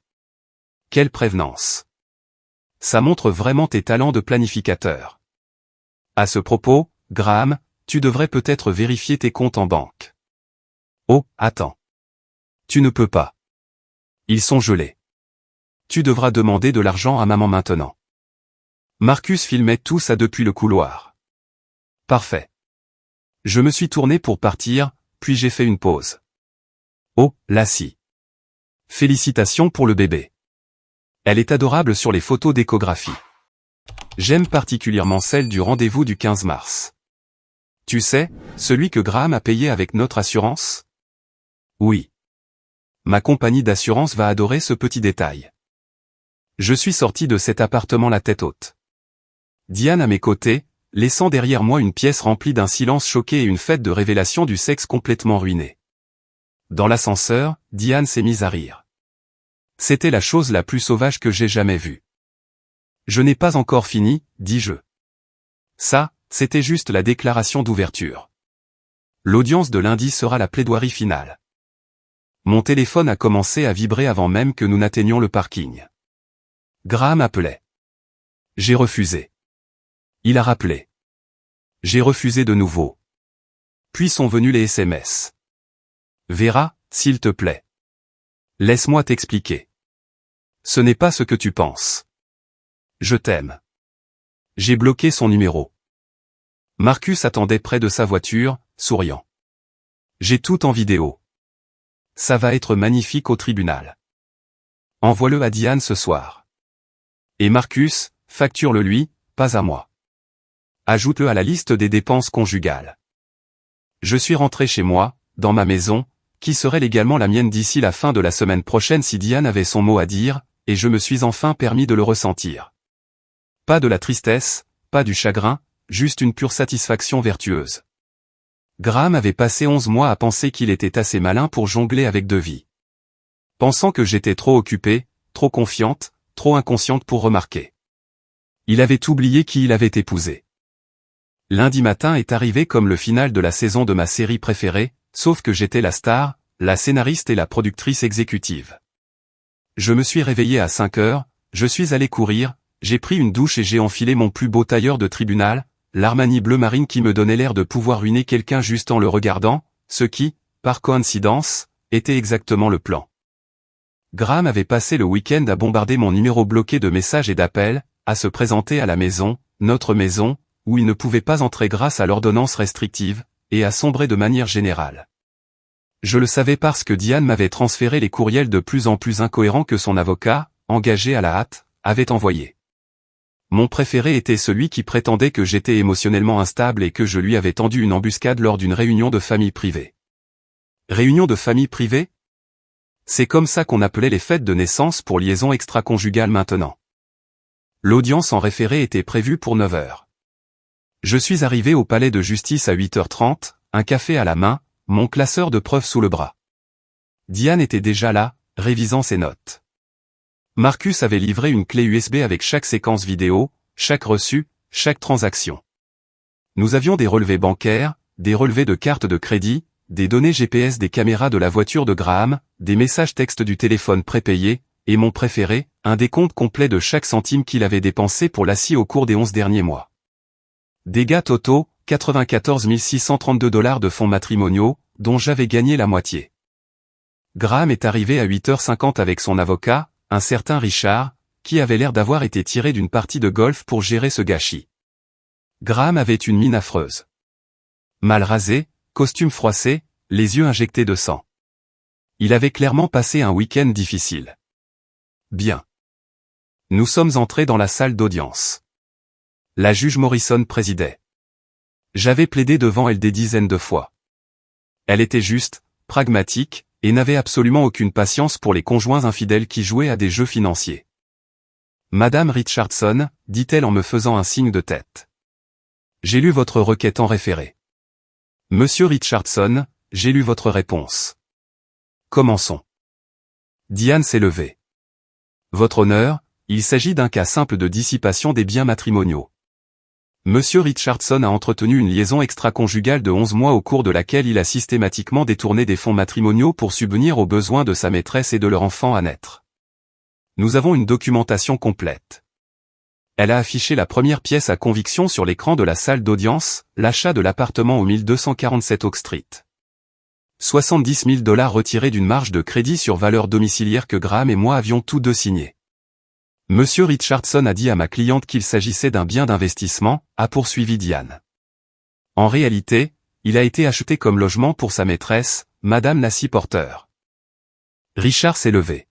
Quelle prévenance. Ça montre vraiment tes talents de planificateur. À ce propos, Graham, tu devrais peut-être vérifier tes comptes en banque. Oh, attends. Tu ne peux pas. Ils sont gelés. Tu devras demander de l'argent à maman maintenant. Marcus filmait tout ça depuis le couloir. Parfait. Je me suis tourné pour partir, puis j'ai fait une pause. Oh, Lassie. Félicitations pour le bébé. Elle est adorable sur les photos d'échographie. J'aime particulièrement celle du rendez-vous du 15 mars. Tu sais, celui que Graham a payé avec notre assurance? Oui. Ma compagnie d'assurance va adorer ce petit détail. Je suis sorti de cet appartement la tête haute. Diane à mes côtés, laissant derrière moi une pièce remplie d'un silence choqué et une fête de révélation du sexe complètement ruinée. Dans l'ascenseur, Diane s'est mise à rire. C'était la chose la plus sauvage que j'ai jamais vue. Je n'ai pas encore fini, dis-je. Ça, c'était juste la déclaration d'ouverture. L'audience de lundi sera la plaidoirie finale. Mon téléphone a commencé à vibrer avant même que nous n'atteignions le parking. Graham appelait. J'ai refusé. Il a rappelé. J'ai refusé de nouveau. Puis sont venus les SMS. Vera, s'il te plaît. Laisse-moi t'expliquer. Ce n'est pas ce que tu penses. Je t'aime. J'ai bloqué son numéro. Marcus attendait près de sa voiture, souriant. J'ai tout en vidéo. Ça va être magnifique au tribunal. Envoie-le à Diane ce soir. Et Marcus, facture-le lui, pas à moi. Ajoute-le à la liste des dépenses conjugales. Je suis rentré chez moi, dans ma maison, qui serait légalement la mienne d'ici la fin de la semaine prochaine si Diane avait son mot à dire, et je me suis enfin permis de le ressentir. Pas de la tristesse, pas du chagrin, juste une pure satisfaction vertueuse. Graham avait passé 11 mois à penser qu'il était assez malin pour jongler avec deux vies. Pensant que j'étais trop occupée, trop confiante, trop inconsciente pour remarquer. Il avait oublié qui il avait épousé. Lundi matin est arrivé comme le final de la saison de ma série préférée, sauf que j'étais la star, la scénariste et la productrice exécutive. Je me suis réveillé à 5 heures, je suis allé courir, j'ai pris une douche et j'ai enfilé mon plus beau tailleur de tribunal, l'Armani bleu marine qui me donnait l'air de pouvoir ruiner quelqu'un juste en le regardant, ce qui, par coïncidence, était exactement le plan. Graham avait passé le week-end à bombarder mon numéro bloqué de messages et d'appels, à se présenter à la maison, notre maison, où il ne pouvait pas entrer grâce à l'ordonnance restrictive, et à sombrer de manière générale. Je le savais parce que Diane m'avait transféré les courriels de plus en plus incohérents que son avocat, engagé à la hâte, avait envoyés. Mon préféré était celui qui prétendait que j'étais émotionnellement instable et que je lui avais tendu une embuscade lors d'une réunion de famille privée. Réunion de famille privée? C'est comme ça qu'on appelait les fêtes de naissance pour liaison extra-conjugale maintenant. L'audience en référé était prévue pour 9 heures. Je suis arrivé au palais de justice à 8h30, un café à la main, mon classeur de preuves sous le bras. Diane était déjà là, révisant ses notes. Marcus avait livré une clé USB avec chaque séquence vidéo, chaque reçu, chaque transaction. Nous avions des relevés bancaires, des relevés de cartes de crédit, des données GPS des caméras de la voiture de Graham, des messages textes du téléphone prépayé, et mon préféré, un décompte complet de chaque centime qu'il avait dépensé pour l'assis au cours des 11 derniers mois. Dégâts totaux, 94 632 $ de fonds matrimoniaux, dont j'avais gagné la moitié. Graham est arrivé à 8h50 avec son avocat, un certain Richard, qui avait l'air d'avoir été tiré d'une partie de golf pour gérer ce gâchis. Graham avait une mine affreuse. Mal rasé, costume froissé, les yeux injectés de sang. Il avait clairement passé un week-end difficile. Bien. Nous sommes entrés dans la salle d'audience. La juge Morrison présidait. J'avais plaidé devant elle des dizaines de fois. Elle était juste, pragmatique, et n'avait absolument aucune patience pour les conjoints infidèles qui jouaient à des jeux financiers. Madame Richardson, dit-elle en me faisant un signe de tête. J'ai lu votre requête en référé. Monsieur Richardson, j'ai lu votre réponse. Commençons. Diane s'est levée. Votre honneur, il s'agit d'un cas simple de dissipation des biens matrimoniaux. Monsieur Richardson a entretenu une liaison extra-conjugale de 11 mois au cours de laquelle il a systématiquement détourné des fonds matrimoniaux pour subvenir aux besoins de sa maîtresse et de leur enfant à naître. Nous avons une documentation complète. Elle a affiché la première pièce à conviction sur l'écran de la salle d'audience, l'achat de l'appartement au 1247 Oak Street. 70 000 $ retirés d'une marge de crédit sur valeur domiciliaire que Graham et moi avions tous deux signé. Monsieur Richardson a dit à ma cliente qu'il s'agissait d'un bien d'investissement, a poursuivi Diane. En réalité, il a été acheté comme logement pour sa maîtresse, Madame Nassi Porter. Richard s'est levé.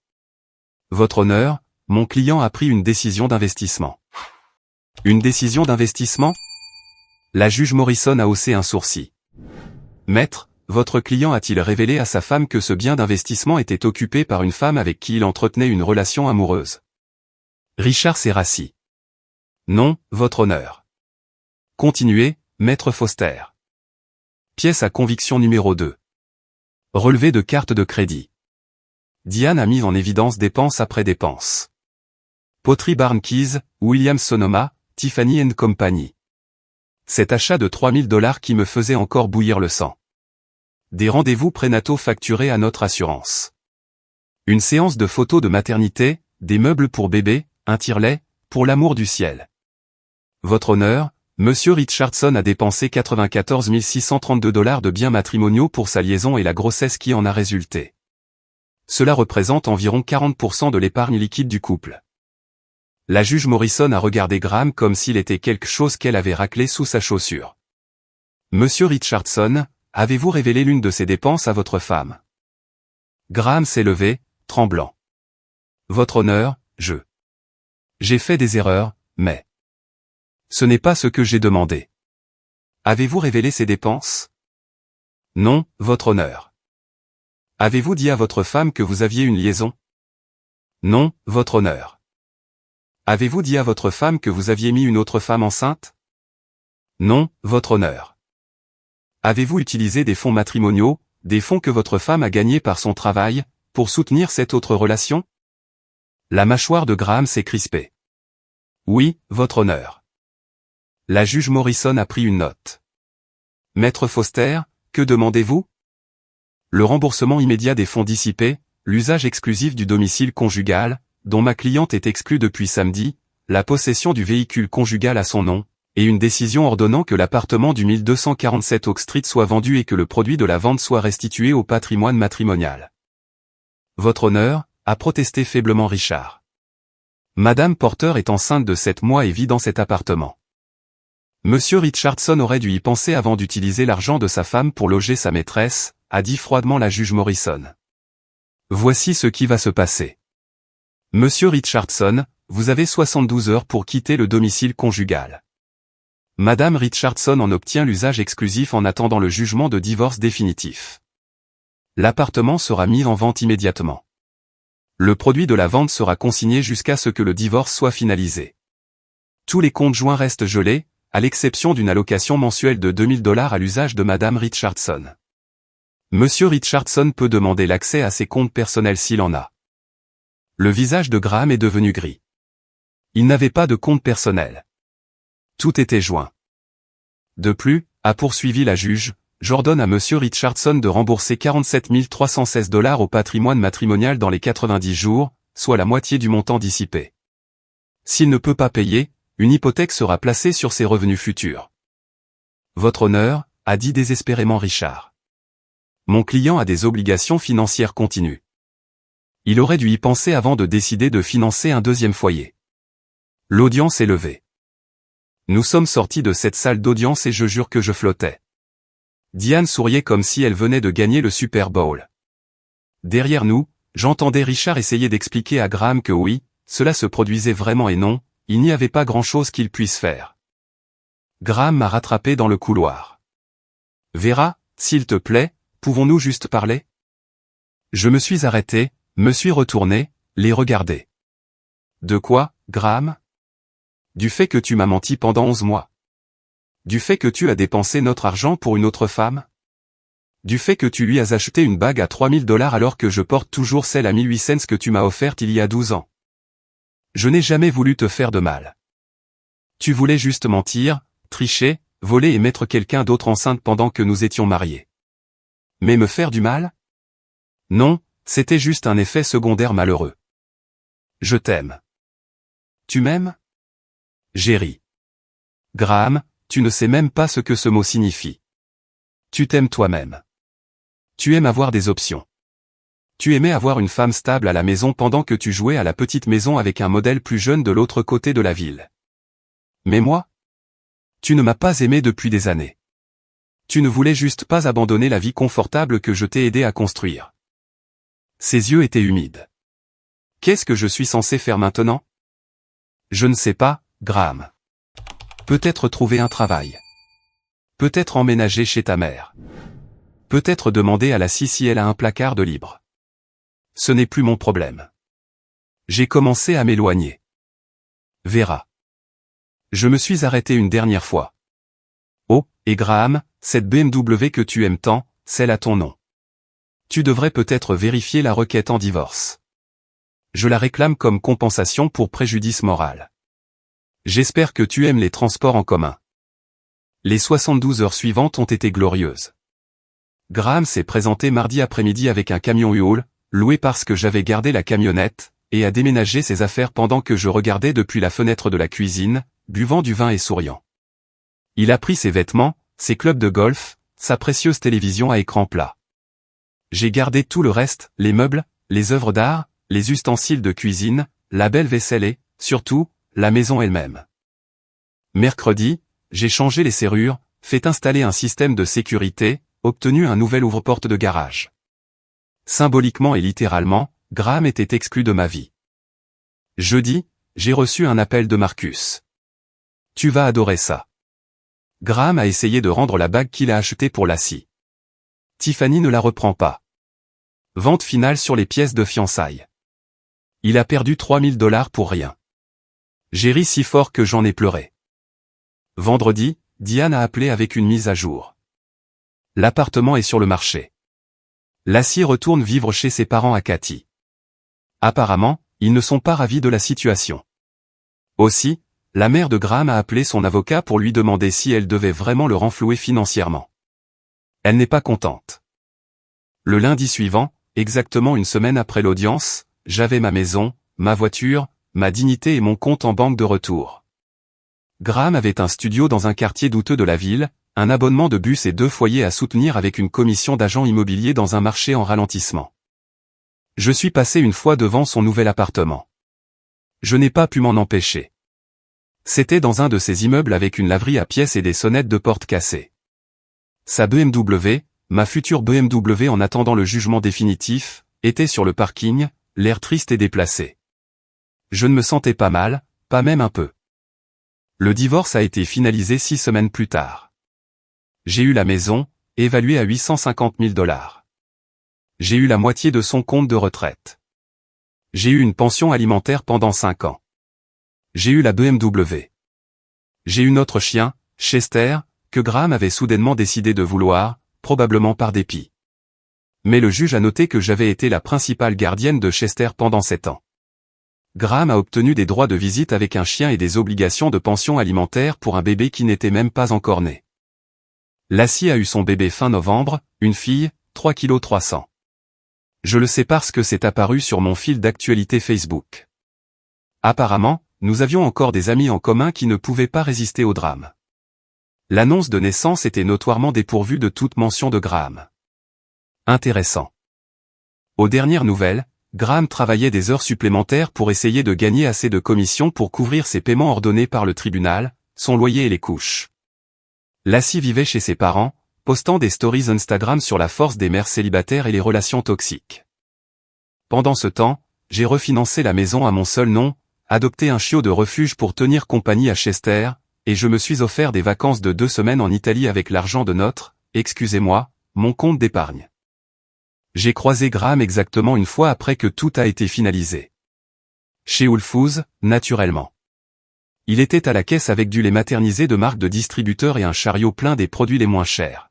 Votre honneur, mon client a pris une décision d'investissement. Une décision d'investissement? La juge Morrison a haussé un sourcil. Maître, votre client a-t-il révélé à sa femme que ce bien d'investissement était occupé par une femme avec qui il entretenait une relation amoureuse? Richard s'est rassis. Non, votre honneur. Continuez, maître Foster. Pièce à conviction numéro 2. Relevé de carte de crédit. Diane a mis en évidence dépense après dépense. Poterie Barn Keys, Williams Sonoma, Tiffany & Company. Cet achat de $3000 qui me faisait encore bouillir le sang. Des rendez-vous prénataux facturés à notre assurance. Une séance de photos de maternité, des meubles pour bébé, un tire-lait, pour l'amour du ciel. Votre honneur, Monsieur Richardson a dépensé $94 632 de biens matrimoniaux pour sa liaison et la grossesse qui en a résulté. Cela représente environ 40% de l'épargne liquide du couple. La juge Morrison a regardé Graham comme s'il était quelque chose qu'elle avait raclé sous sa chaussure. Monsieur Richardson, avez-vous révélé l'une de ces dépenses à votre femme? Graham s'est levé, tremblant. Votre honneur, j'ai fait des erreurs, mais... Ce n'est pas ce que j'ai demandé. Avez-vous révélé ces dépenses? Non, votre honneur. Avez-vous dit à votre femme que vous aviez une liaison? Non, votre honneur. Avez-vous dit à votre femme que vous aviez mis une autre femme enceinte? Non, votre honneur. Avez-vous utilisé des fonds matrimoniaux, des fonds que votre femme a gagnés par son travail, pour soutenir cette autre relation? La mâchoire de Graham s'est crispée. Oui, votre honneur. La juge Morrison a pris une note. Maître Foster, que demandez-vous? Le remboursement immédiat des fonds dissipés, l'usage exclusif du domicile conjugal, dont ma cliente est exclue depuis samedi, la possession du véhicule conjugal à son nom, et une décision ordonnant que l'appartement du 1247 Oak Street soit vendu et que le produit de la vente soit restitué au patrimoine matrimonial. Votre honneur, a protesté faiblement Richard. Madame Porter est enceinte de 7 mois et vit dans cet appartement. Monsieur Richardson aurait dû y penser avant d'utiliser l'argent de sa femme pour loger sa maîtresse, a dit froidement la juge Morrison. Voici ce qui va se passer. Monsieur Richardson, vous avez 72 heures pour quitter le domicile conjugal. Madame Richardson en obtient l'usage exclusif en attendant le jugement de divorce définitif. L'appartement sera mis en vente immédiatement. Le produit de la vente sera consigné jusqu'à ce que le divorce soit finalisé. Tous les comptes joints restent gelés, à l'exception d'une allocation mensuelle de $2000 à l'usage de Madame Richardson. Monsieur Richardson peut demander l'accès à ses comptes personnels s'il en a. Le visage de Graham est devenu gris. Il n'avait pas de compte personnel. Tout était joint. De plus, a poursuivi la juge, j'ordonne à Monsieur Richardson de rembourser $47 316 au patrimoine matrimonial dans les 90 jours, soit la moitié du montant dissipé. S'il ne peut pas payer, une hypothèque sera placée sur ses revenus futurs. Votre honneur, a dit désespérément Richard. Mon client a des obligations financières continues. Il aurait dû y penser avant de décider de financer un deuxième foyer. L'audience est levée. Nous sommes sortis de cette salle d'audience et je jure que je flottais. Diane souriait comme si elle venait de gagner le Super Bowl. Derrière nous, j'entendais Richard essayer d'expliquer à Graham que oui, cela se produisait vraiment et non, il n'y avait pas grand-chose qu'il puisse faire. Graham m'a rattrapé dans le couloir. Vera, s'il te plaît, pouvons-nous juste parler? Je me suis arrêté, me suis retourné, les regarder. De quoi, Graham? Du fait que tu m'as menti pendant 11 mois. Du fait que tu as dépensé notre argent pour une autre femme? Du fait que tu lui as acheté une bague à $3000 alors que je porte toujours celle à 1800 que tu m'as offerte il y a 12 ans. Je n'ai jamais voulu te faire de mal. Tu voulais juste mentir, tricher, voler et mettre quelqu'un d'autre enceinte pendant que nous étions mariés. Mais me faire du mal? Non, c'était juste un effet secondaire malheureux. Je t'aime. Tu m'aimes? J'ai ri. Graham, tu ne sais même pas ce que ce mot signifie. Tu t'aimes toi-même. Tu aimes avoir des options. Tu aimais avoir une femme stable à la maison pendant que tu jouais à la petite maison avec un modèle plus jeune de l'autre côté de la ville. Mais moi? Tu ne m'as pas aimé depuis des années. Tu ne voulais juste pas abandonner la vie confortable que je t'ai aidé à construire. Ses yeux étaient humides. Qu'est-ce que je suis censé faire maintenant? Je ne sais pas, Graham. Peut-être trouver un travail. Peut-être emménager chez ta mère. Peut-être demander à Lassie si elle a un placard de libre. Ce n'est plus mon problème. J'ai commencé à m'éloigner. Vera. Je me suis arrêté une dernière fois. Oh, et Graham, cette BMW que tu aimes tant, celle à ton nom. Tu devrais peut-être vérifier la requête en divorce. Je la réclame comme compensation pour préjudice moral. J'espère que tu aimes les transports en commun. Les 72 heures suivantes ont été glorieuses. Graham s'est présenté mardi après-midi avec un camion U-Haul, loué parce que j'avais gardé la camionnette, et a déménagé ses affaires pendant que je regardais depuis la fenêtre de la cuisine, buvant du vin et souriant. Il a pris ses vêtements, ses clubs de golf, sa précieuse télévision à écran plat. J'ai gardé tout le reste, les meubles, les œuvres d'art, les ustensiles de cuisine, la belle vaisselle et, surtout, la maison elle-même. Mercredi, j'ai changé les serrures, fait installer un système de sécurité, obtenu un nouvel ouvre-porte de garage. Symboliquement et littéralement, Graham était exclu de ma vie. Jeudi, j'ai reçu un appel de Marcus. Tu vas adorer ça. Graham a essayé de rendre la bague qu'il a achetée pour Lassie. Tiffany ne la reprend pas. Vente finale sur les pièces de fiançailles. Il a perdu $3000 pour rien. J'ai ri si fort que j'en ai pleuré. Vendredi, Diane a appelé avec une mise à jour. L'appartement est sur le marché. Lassie retourne vivre chez ses parents à Cathy. Apparemment, ils ne sont pas ravis de la situation. Aussi, la mère de Graham a appelé son avocat pour lui demander si elle devait vraiment le renflouer financièrement. Elle n'est pas contente. Le lundi suivant, exactement une semaine après l'audience, j'avais ma maison, ma voiture, ma dignité et mon compte en banque de retour. Graham avait un studio dans un quartier douteux de la ville, un abonnement de bus et 2 foyers à soutenir avec une commission d'agent immobilier dans un marché en ralentissement. Je suis passé une fois devant son nouvel appartement. Je n'ai pas pu m'en empêcher. C'était dans un de ces immeubles avec une laverie à pièces et des sonnettes de porte cassées. Sa BMW, ma future BMW en attendant le jugement définitif, était sur le parking, l'air triste et déplacé. Je ne me sentais pas mal, pas même un peu. Le divorce a été finalisé 6 semaines plus tard. J'ai eu la maison, évaluée à $850 000. J'ai eu la moitié de son compte de retraite. J'ai eu une pension alimentaire pendant 5 ans. J'ai eu la BMW. J'ai eu notre chien, Chester, que Graham avait soudainement décidé de vouloir, probablement par dépit. Mais le juge a noté que j'avais été la principale gardienne de Chester pendant 7 ans. Graham a obtenu des droits de visite avec un chien et des obligations de pension alimentaire pour un bébé qui n'était même pas encore né. Lassie a eu son bébé fin novembre, une fille, 3,3 kg. Je le sais parce que c'est apparu sur mon fil d'actualité Facebook. Apparemment, nous avions encore des amis en commun qui ne pouvaient pas résister au drame. L'annonce de naissance était notoirement dépourvue de toute mention de Graham. Intéressant. Aux dernières nouvelles, Graham travaillait des heures supplémentaires pour essayer de gagner assez de commissions pour couvrir ses paiements ordonnés par le tribunal, son loyer et les couches. Lassie vivait chez ses parents, postant des stories Instagram sur la force des mères célibataires et les relations toxiques. Pendant ce temps, j'ai refinancé la maison à mon seul nom, adopté un chiot de refuge pour tenir compagnie à Chester, et je me suis offert des vacances de 2 semaines en Italie avec l'argent de notre, excusez-moi, mon compte d'épargne. J'ai croisé Graham exactement une fois après que tout a été finalisé. Chez Whole Foods, naturellement. Il était à la caisse avec du lait maternisé de marque de distributeur et un chariot plein des produits les moins chers.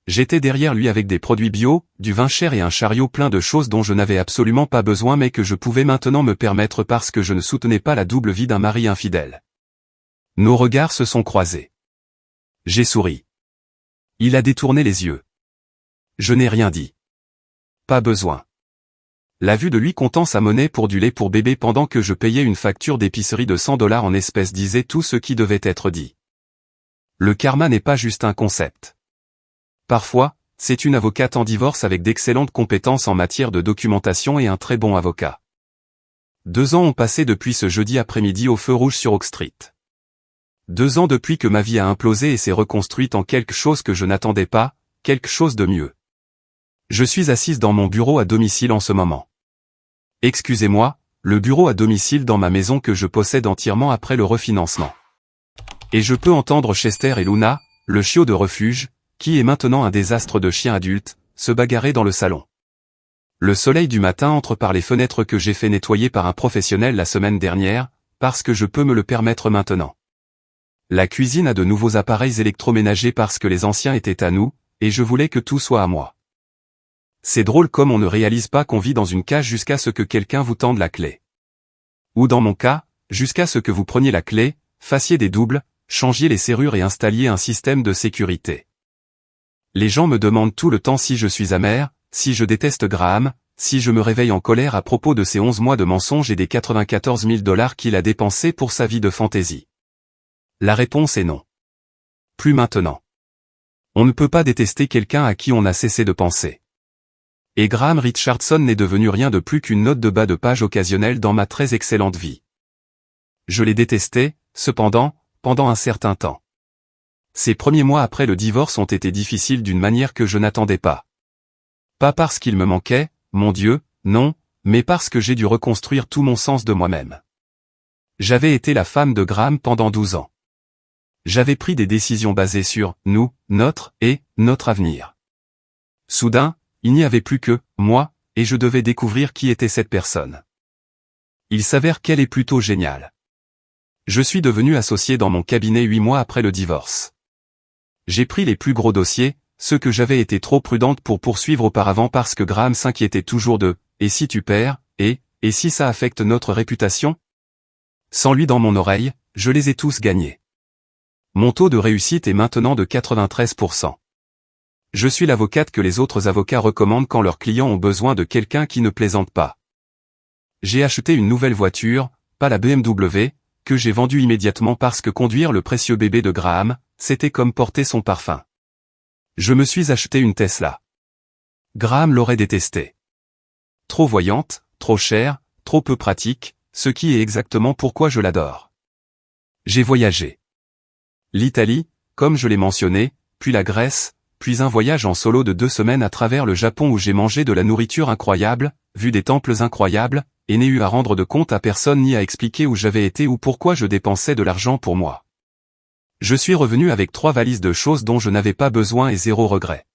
J'étais derrière lui avec des produits bio, du vin cher et un chariot plein de choses dont je n'avais absolument pas besoin mais que je pouvais maintenant me permettre parce que je ne soutenais pas la double vie d'un mari infidèle. Nos regards se sont croisés. J'ai souri. Il a détourné les yeux. Je n'ai rien dit. Pas besoin. La vue de lui comptant sa monnaie pour du lait pour bébé pendant que je payais une facture d'épicerie de $100 en espèces disait tout ce qui devait être dit. Le karma n'est pas juste un concept. Parfois, c'est une avocate en divorce avec d'excellentes compétences en matière de documentation et un très bon avocat. 2 ans ont passé depuis ce jeudi après-midi au feu rouge sur Oak Street. 2 ans depuis que ma vie a implosé et s'est reconstruite en quelque chose que je n'attendais pas, quelque chose de mieux. Je suis assise dans mon bureau à domicile en ce moment. Excusez-moi, le bureau à domicile dans ma maison que je possède entièrement après le refinancement. Et je peux entendre Chester et Luna, le chiot de refuge, qui est maintenant un désastre de chien adulte, se bagarrer dans le salon. Le soleil du matin entre par les fenêtres que j'ai fait nettoyer par un professionnel la semaine dernière, parce que je peux me le permettre maintenant. La cuisine a de nouveaux appareils électroménagers parce que les anciens étaient à nous, et je voulais que tout soit à moi. C'est drôle comme on ne réalise pas qu'on vit dans une cage jusqu'à ce que quelqu'un vous tende la clé. Ou dans mon cas, jusqu'à ce que vous preniez la clé, fassiez des doubles, changiez les serrures et installiez un système de sécurité. Les gens me demandent tout le temps si je suis amer, si je déteste Graham, si je me réveille en colère à propos de ces 11 mois de mensonges et des 94 000 $ qu'il a dépensés pour sa vie de fantaisie. La réponse est non. Plus maintenant. On ne peut pas détester quelqu'un à qui on a cessé de penser. Et Graham Richardson n'est devenu rien de plus qu'une note de bas de page occasionnelle dans ma très excellente vie. Je l'ai détesté, cependant, pendant un certain temps. Ces premiers mois après le divorce ont été difficiles d'une manière que je n'attendais pas. Pas parce qu'il me manquait, mon Dieu, non, mais parce que j'ai dû reconstruire tout mon sens de moi-même. J'avais été la femme de Graham pendant 12 ans. J'avais pris des décisions basées sur nous, notre avenir. Soudain, il n'y avait plus que moi, et je devais découvrir qui était cette personne. Il s'avère qu'elle est plutôt géniale. Je suis devenu associé dans mon cabinet 8 mois après le divorce. J'ai pris les plus gros dossiers, ceux que j'avais été trop prudente pour poursuivre auparavant parce que Graham s'inquiétait toujours de « et si tu perds, et si ça affecte notre réputation ?» Sans lui dans mon oreille, je les ai tous gagnés. Mon taux de réussite est maintenant de 93%. Je suis l'avocate que les autres avocats recommandent quand leurs clients ont besoin de quelqu'un qui ne plaisante pas. J'ai acheté une nouvelle voiture, pas la BMW, que j'ai vendue immédiatement parce que conduire le précieux bébé de Graham, c'était comme porter son parfum. Je me suis acheté une Tesla. Graham l'aurait détestée. Trop voyante, trop chère, trop peu pratique, ce qui est exactement pourquoi je l'adore. J'ai voyagé. L'Italie, comme je l'ai mentionné, puis la Grèce, puis un voyage en solo de 2 semaines à travers le Japon où j'ai mangé de la nourriture incroyable, vu des temples incroyables, et n'ai eu à rendre de compte à personne ni à expliquer où j'avais été ou pourquoi je dépensais de l'argent pour moi. Je suis revenu avec 3 valises de choses dont je n'avais pas besoin et 0 regret.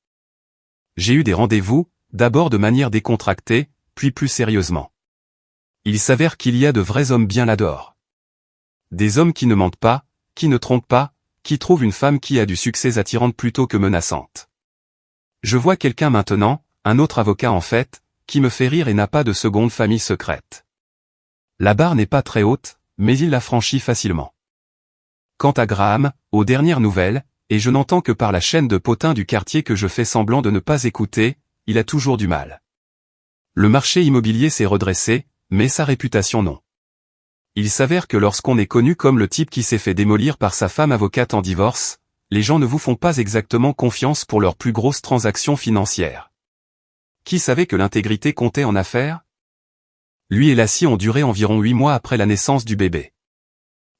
J'ai eu des rendez-vous, d'abord de manière décontractée, puis plus sérieusement. Il s'avère qu'il y a de vrais hommes bien là-dehors. Des hommes qui ne mentent pas, qui ne trompent pas, qui trouvent une femme qui a du succès attirante plutôt que menaçante. Je vois quelqu'un maintenant, un autre avocat en fait, qui me fait rire et n'a pas de seconde famille secrète. La barre n'est pas très haute, mais il la franchit facilement. Quant à Graham, aux dernières nouvelles, et je n'entends que par la chaîne de potins du quartier que je fais semblant de ne pas écouter, il a toujours du mal. Le marché immobilier s'est redressé, mais sa réputation non. Il s'avère que lorsqu'on est connu comme le type qui s'est fait démolir par sa femme avocate en divorce, les gens ne vous font pas exactement confiance pour leurs plus grosses transactions financières. Qui savait que l'intégrité comptait en affaires? Lui et Lassie ont duré environ 8 mois après la naissance du bébé.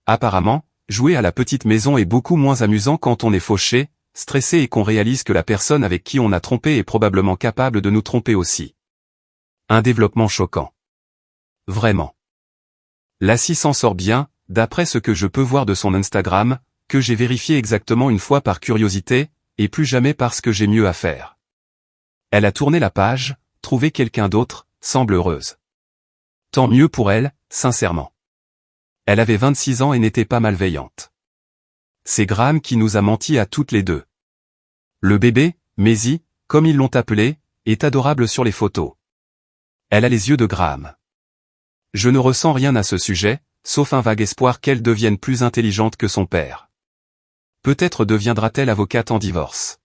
Apparemment, jouer à la petite maison est beaucoup moins amusant quand on est fauché, stressé et qu'on réalise que la personne avec qui on a trompé est probablement capable de nous tromper aussi. Un développement choquant. Vraiment. Lassie s'en sort bien, d'après ce que je peux voir de son Instagram, que j'ai vérifié exactement une fois par curiosité, et plus jamais parce que j'ai mieux à faire. Elle a tourné la page, trouvé quelqu'un d'autre, semble heureuse. Tant mieux pour elle, sincèrement. Elle avait 26 ans et n'était pas malveillante. C'est Graham qui nous a menti à toutes les deux. Le bébé, Maisie, comme ils l'ont appelé, est adorable sur les photos. Elle a les yeux de Graham. Je ne ressens rien à ce sujet, sauf un vague espoir qu'elle devienne plus intelligente que son père. Peut-être deviendra-t-elle avocate en divorce.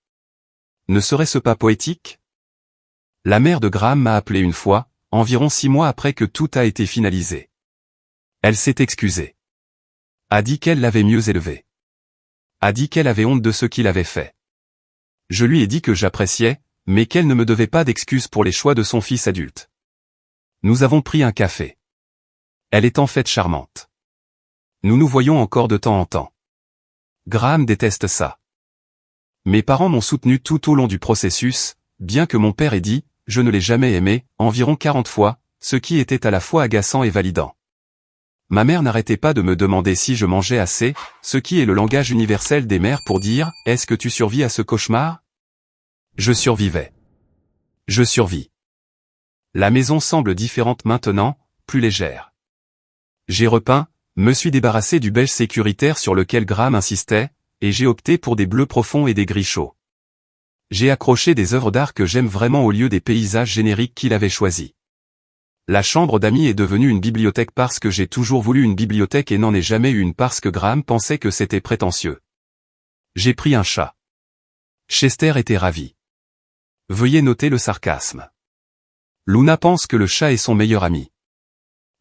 Ne serait-ce pas poétique? La mère de Graham m'a appelé une fois, environ 6 mois après que tout a été finalisé. Elle s'est excusée. A dit qu'elle l'avait mieux élevé. A dit qu'elle avait honte de ce qu'il avait fait. Je lui ai dit que j'appréciais, mais qu'elle ne me devait pas d'excuses pour les choix de son fils adulte. Nous avons pris un café. Elle est en fait charmante. Nous nous voyons encore de temps en temps. Graham déteste ça. Mes parents m'ont soutenu tout au long du processus, bien que mon père ait dit « je ne l'ai jamais aimé » environ 40 fois, ce qui était à la fois agaçant et validant. Ma mère n'arrêtait pas de me demander si je mangeais assez, ce qui est le langage universel des mères pour dire « est-ce que tu survis à ce cauchemar ?» Je survivais. Je survis. La maison semble différente maintenant, plus légère. J'ai repeint, me suis débarrassé du beige sécuritaire sur lequel Graham insistait, et j'ai opté pour des bleus profonds et des gris chauds. J'ai accroché des œuvres d'art que j'aime vraiment au lieu des paysages génériques qu'il avait choisis. La chambre d'amis est devenue une bibliothèque parce que j'ai toujours voulu une bibliothèque et n'en ai jamais eu une parce que Graham pensait que c'était prétentieux. J'ai pris un chat. Chester était ravi. Veuillez noter le sarcasme. Luna pense que le chat est son meilleur ami.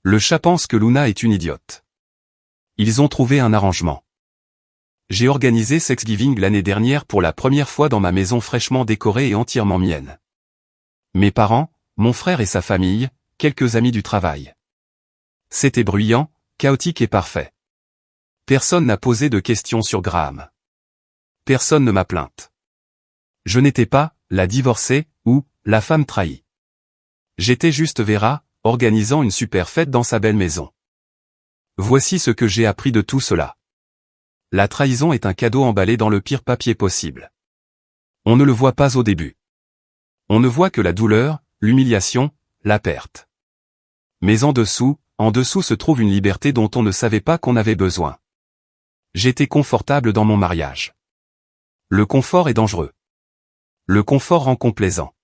Le chat pense que Luna est une idiote. Ils ont trouvé un arrangement. J'ai organisé Thanksgiving l'année dernière pour la première fois dans ma maison fraîchement décorée et entièrement mienne. Mes parents, mon frère et sa famille, quelques amis du travail. C'était bruyant, chaotique et parfait. Personne n'a posé de questions sur Graham. Personne ne m'a plainte. Je n'étais pas la divorcée ou la femme trahie. J'étais juste Vera, organisant une super fête dans sa belle maison. Voici ce que j'ai appris de tout cela. La trahison est un cadeau emballé dans le pire papier possible. On ne le voit pas au début. On ne voit que la douleur, l'humiliation, la perte. Mais en dessous se trouve une liberté dont on ne savait pas qu'on avait besoin. J'étais confortable dans mon mariage. Le confort est dangereux. Le confort rend complaisant.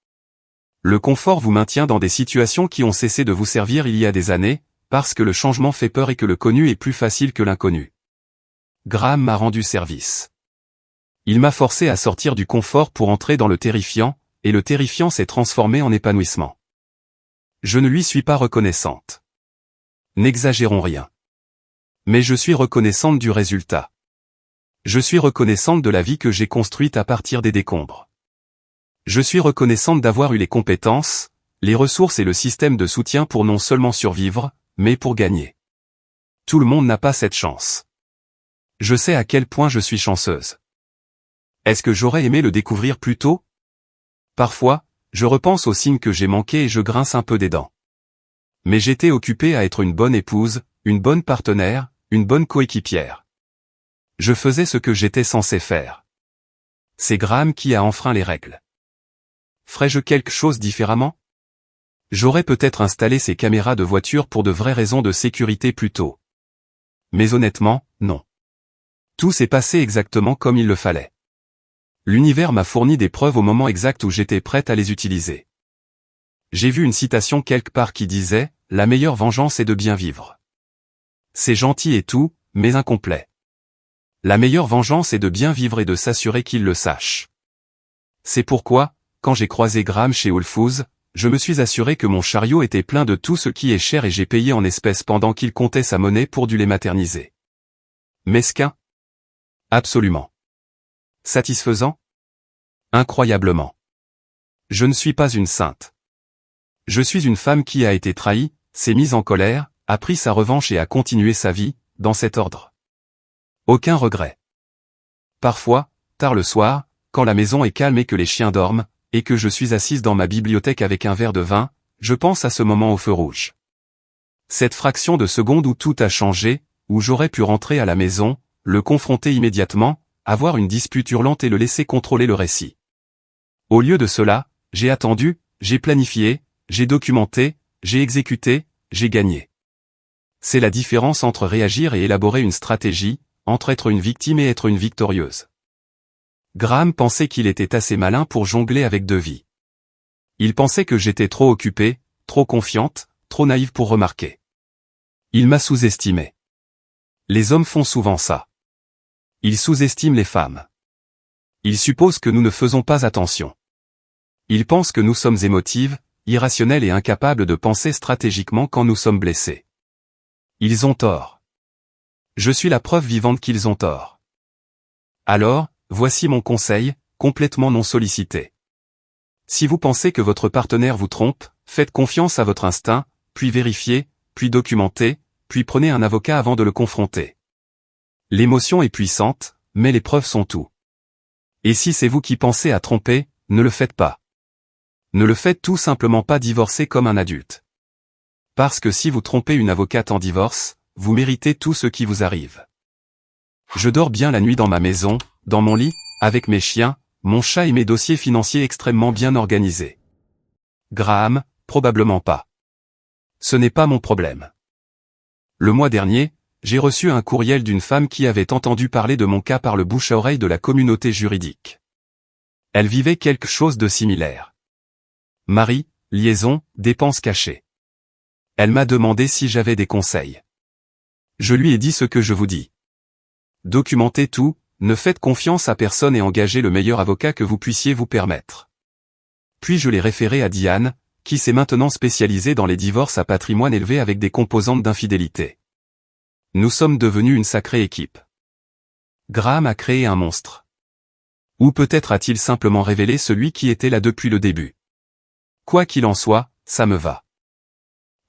Le confort vous maintient dans des situations qui ont cessé de vous servir il y a des années, parce que le changement fait peur et que le connu est plus facile que l'inconnu. Graham m'a rendu service. Il m'a forcé à sortir du confort pour entrer dans le terrifiant, et le terrifiant s'est transformé en épanouissement. Je ne lui suis pas reconnaissante. N'exagérons rien. Mais je suis reconnaissante du résultat. Je suis reconnaissante de la vie que j'ai construite à partir des décombres. Je suis reconnaissante d'avoir eu les compétences, les ressources et le système de soutien pour non seulement survivre, mais pour gagner. Tout le monde n'a pas cette chance. Je sais à quel point je suis chanceuse. Est-ce que j'aurais aimé le découvrir plus tôt? Parfois, je repense aux signes que j'ai manqués et je grince un peu des dents. Mais j'étais occupée à être une bonne épouse, une bonne partenaire, une bonne coéquipière. Je faisais ce que j'étais censé faire. C'est Graham qui a enfreint les règles. Ferais-je quelque chose différemment? J'aurais peut-être installé ces caméras de voiture pour de vraies raisons de sécurité plus tôt. Mais honnêtement, non. Tout s'est passé exactement comme il le fallait. L'univers m'a fourni des preuves au moment exact où j'étais prête à les utiliser. J'ai vu une citation quelque part qui disait « La meilleure vengeance est de bien vivre ». C'est gentil et tout, mais incomplet. La meilleure vengeance est de bien vivre et de s'assurer qu'il le sache. C'est pourquoi, quand j'ai croisé Graham chez Whole Foods, je me suis assuré que mon chariot était plein de tout ce qui est cher et j'ai payé en espèces pendant qu'il comptait sa monnaie pour du lait maternisé. Mesquin? Absolument. Satisfaisant? Incroyablement. Je ne suis pas une sainte. Je suis une femme qui a été trahie, s'est mise en colère, a pris sa revanche et a continué sa vie, dans cet ordre. Aucun regret. Parfois, tard le soir, quand la maison est calme et que les chiens dorment, et que je suis assise dans ma bibliothèque avec un verre de vin, je pense à ce moment au feu rouge. Cette fraction de seconde où tout a changé, où j'aurais pu rentrer à la maison, le confronter immédiatement, avoir une dispute hurlante et le laisser contrôler le récit. Au lieu de cela, j'ai attendu, j'ai planifié, j'ai documenté, j'ai exécuté, j'ai gagné. C'est la différence entre réagir et élaborer une stratégie, entre être une victime et être une victorieuse. Graham pensait qu'il était assez malin pour jongler avec deux vies. Il pensait que j'étais trop occupée, trop confiante, trop naïve pour remarquer. Il m'a sous-estimé. Les hommes font souvent ça. Ils sous-estiment les femmes. Ils supposent que nous ne faisons pas attention. Ils pensent que nous sommes émotives, irrationnelles et incapables de penser stratégiquement quand nous sommes blessés. Ils ont tort. Je suis la preuve vivante qu'ils ont tort. Alors, voici mon conseil, complètement non sollicité. Si vous pensez que votre partenaire vous trompe, faites confiance à votre instinct, puis vérifiez, puis documentez, puis prenez un avocat avant de le confronter. L'émotion est puissante, mais les preuves sont tout. Et si c'est vous qui pensez à tromper, ne le faites pas. Ne le faites tout simplement pas, divorcer comme un adulte. Parce que si vous trompez une avocate en divorce, vous méritez tout ce qui vous arrive. Je dors bien la nuit dans ma maison, dans mon lit, avec mes chiens, mon chat et mes dossiers financiers extrêmement bien organisés. Graham, probablement pas. Ce n'est pas mon problème. Le mois dernier, j'ai reçu un courriel d'une femme qui avait entendu parler de mon cas par le bouche à oreille de la communauté juridique. Elle vivait quelque chose de similaire. Mari, liaison, dépenses cachées. Elle m'a demandé si j'avais des conseils. Je lui ai dit ce que je vous dis. Documentez tout, ne faites confiance à personne et engagez le meilleur avocat que vous puissiez vous permettre. Puis je l'ai référé à Diane, qui s'est maintenant spécialisée dans les divorces à patrimoine élevé avec des composantes d'infidélité. Nous sommes devenus une sacrée équipe. Graham a créé un monstre. Ou peut-être a-t-il simplement révélé celui qui était là depuis le début. Quoi qu'il en soit, ça me va.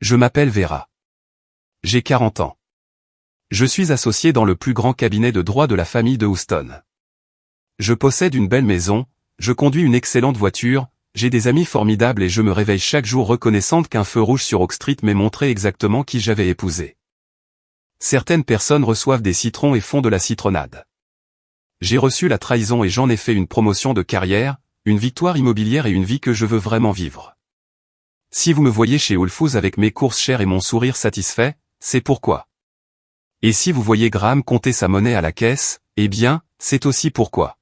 Je m'appelle Vera. J'ai 40 ans. Je suis associé dans le plus grand cabinet de droit de la famille de Houston. Je possède une belle maison, je conduis une excellente voiture, j'ai des amis formidables et je me réveille chaque jour reconnaissante qu'un feu rouge sur Oak Street m'ait montré exactement qui j'avais épousé. Certaines personnes reçoivent des citrons et font de la citronnade. J'ai reçu la trahison et j'en ai fait une promotion de carrière, une victoire immobilière et une vie que je veux vraiment vivre. Si vous me voyez chez Whole Foods avec mes courses chères et mon sourire satisfait, c'est pourquoi. Et si vous voyez Graham compter sa monnaie à la caisse, eh bien, c'est aussi pourquoi.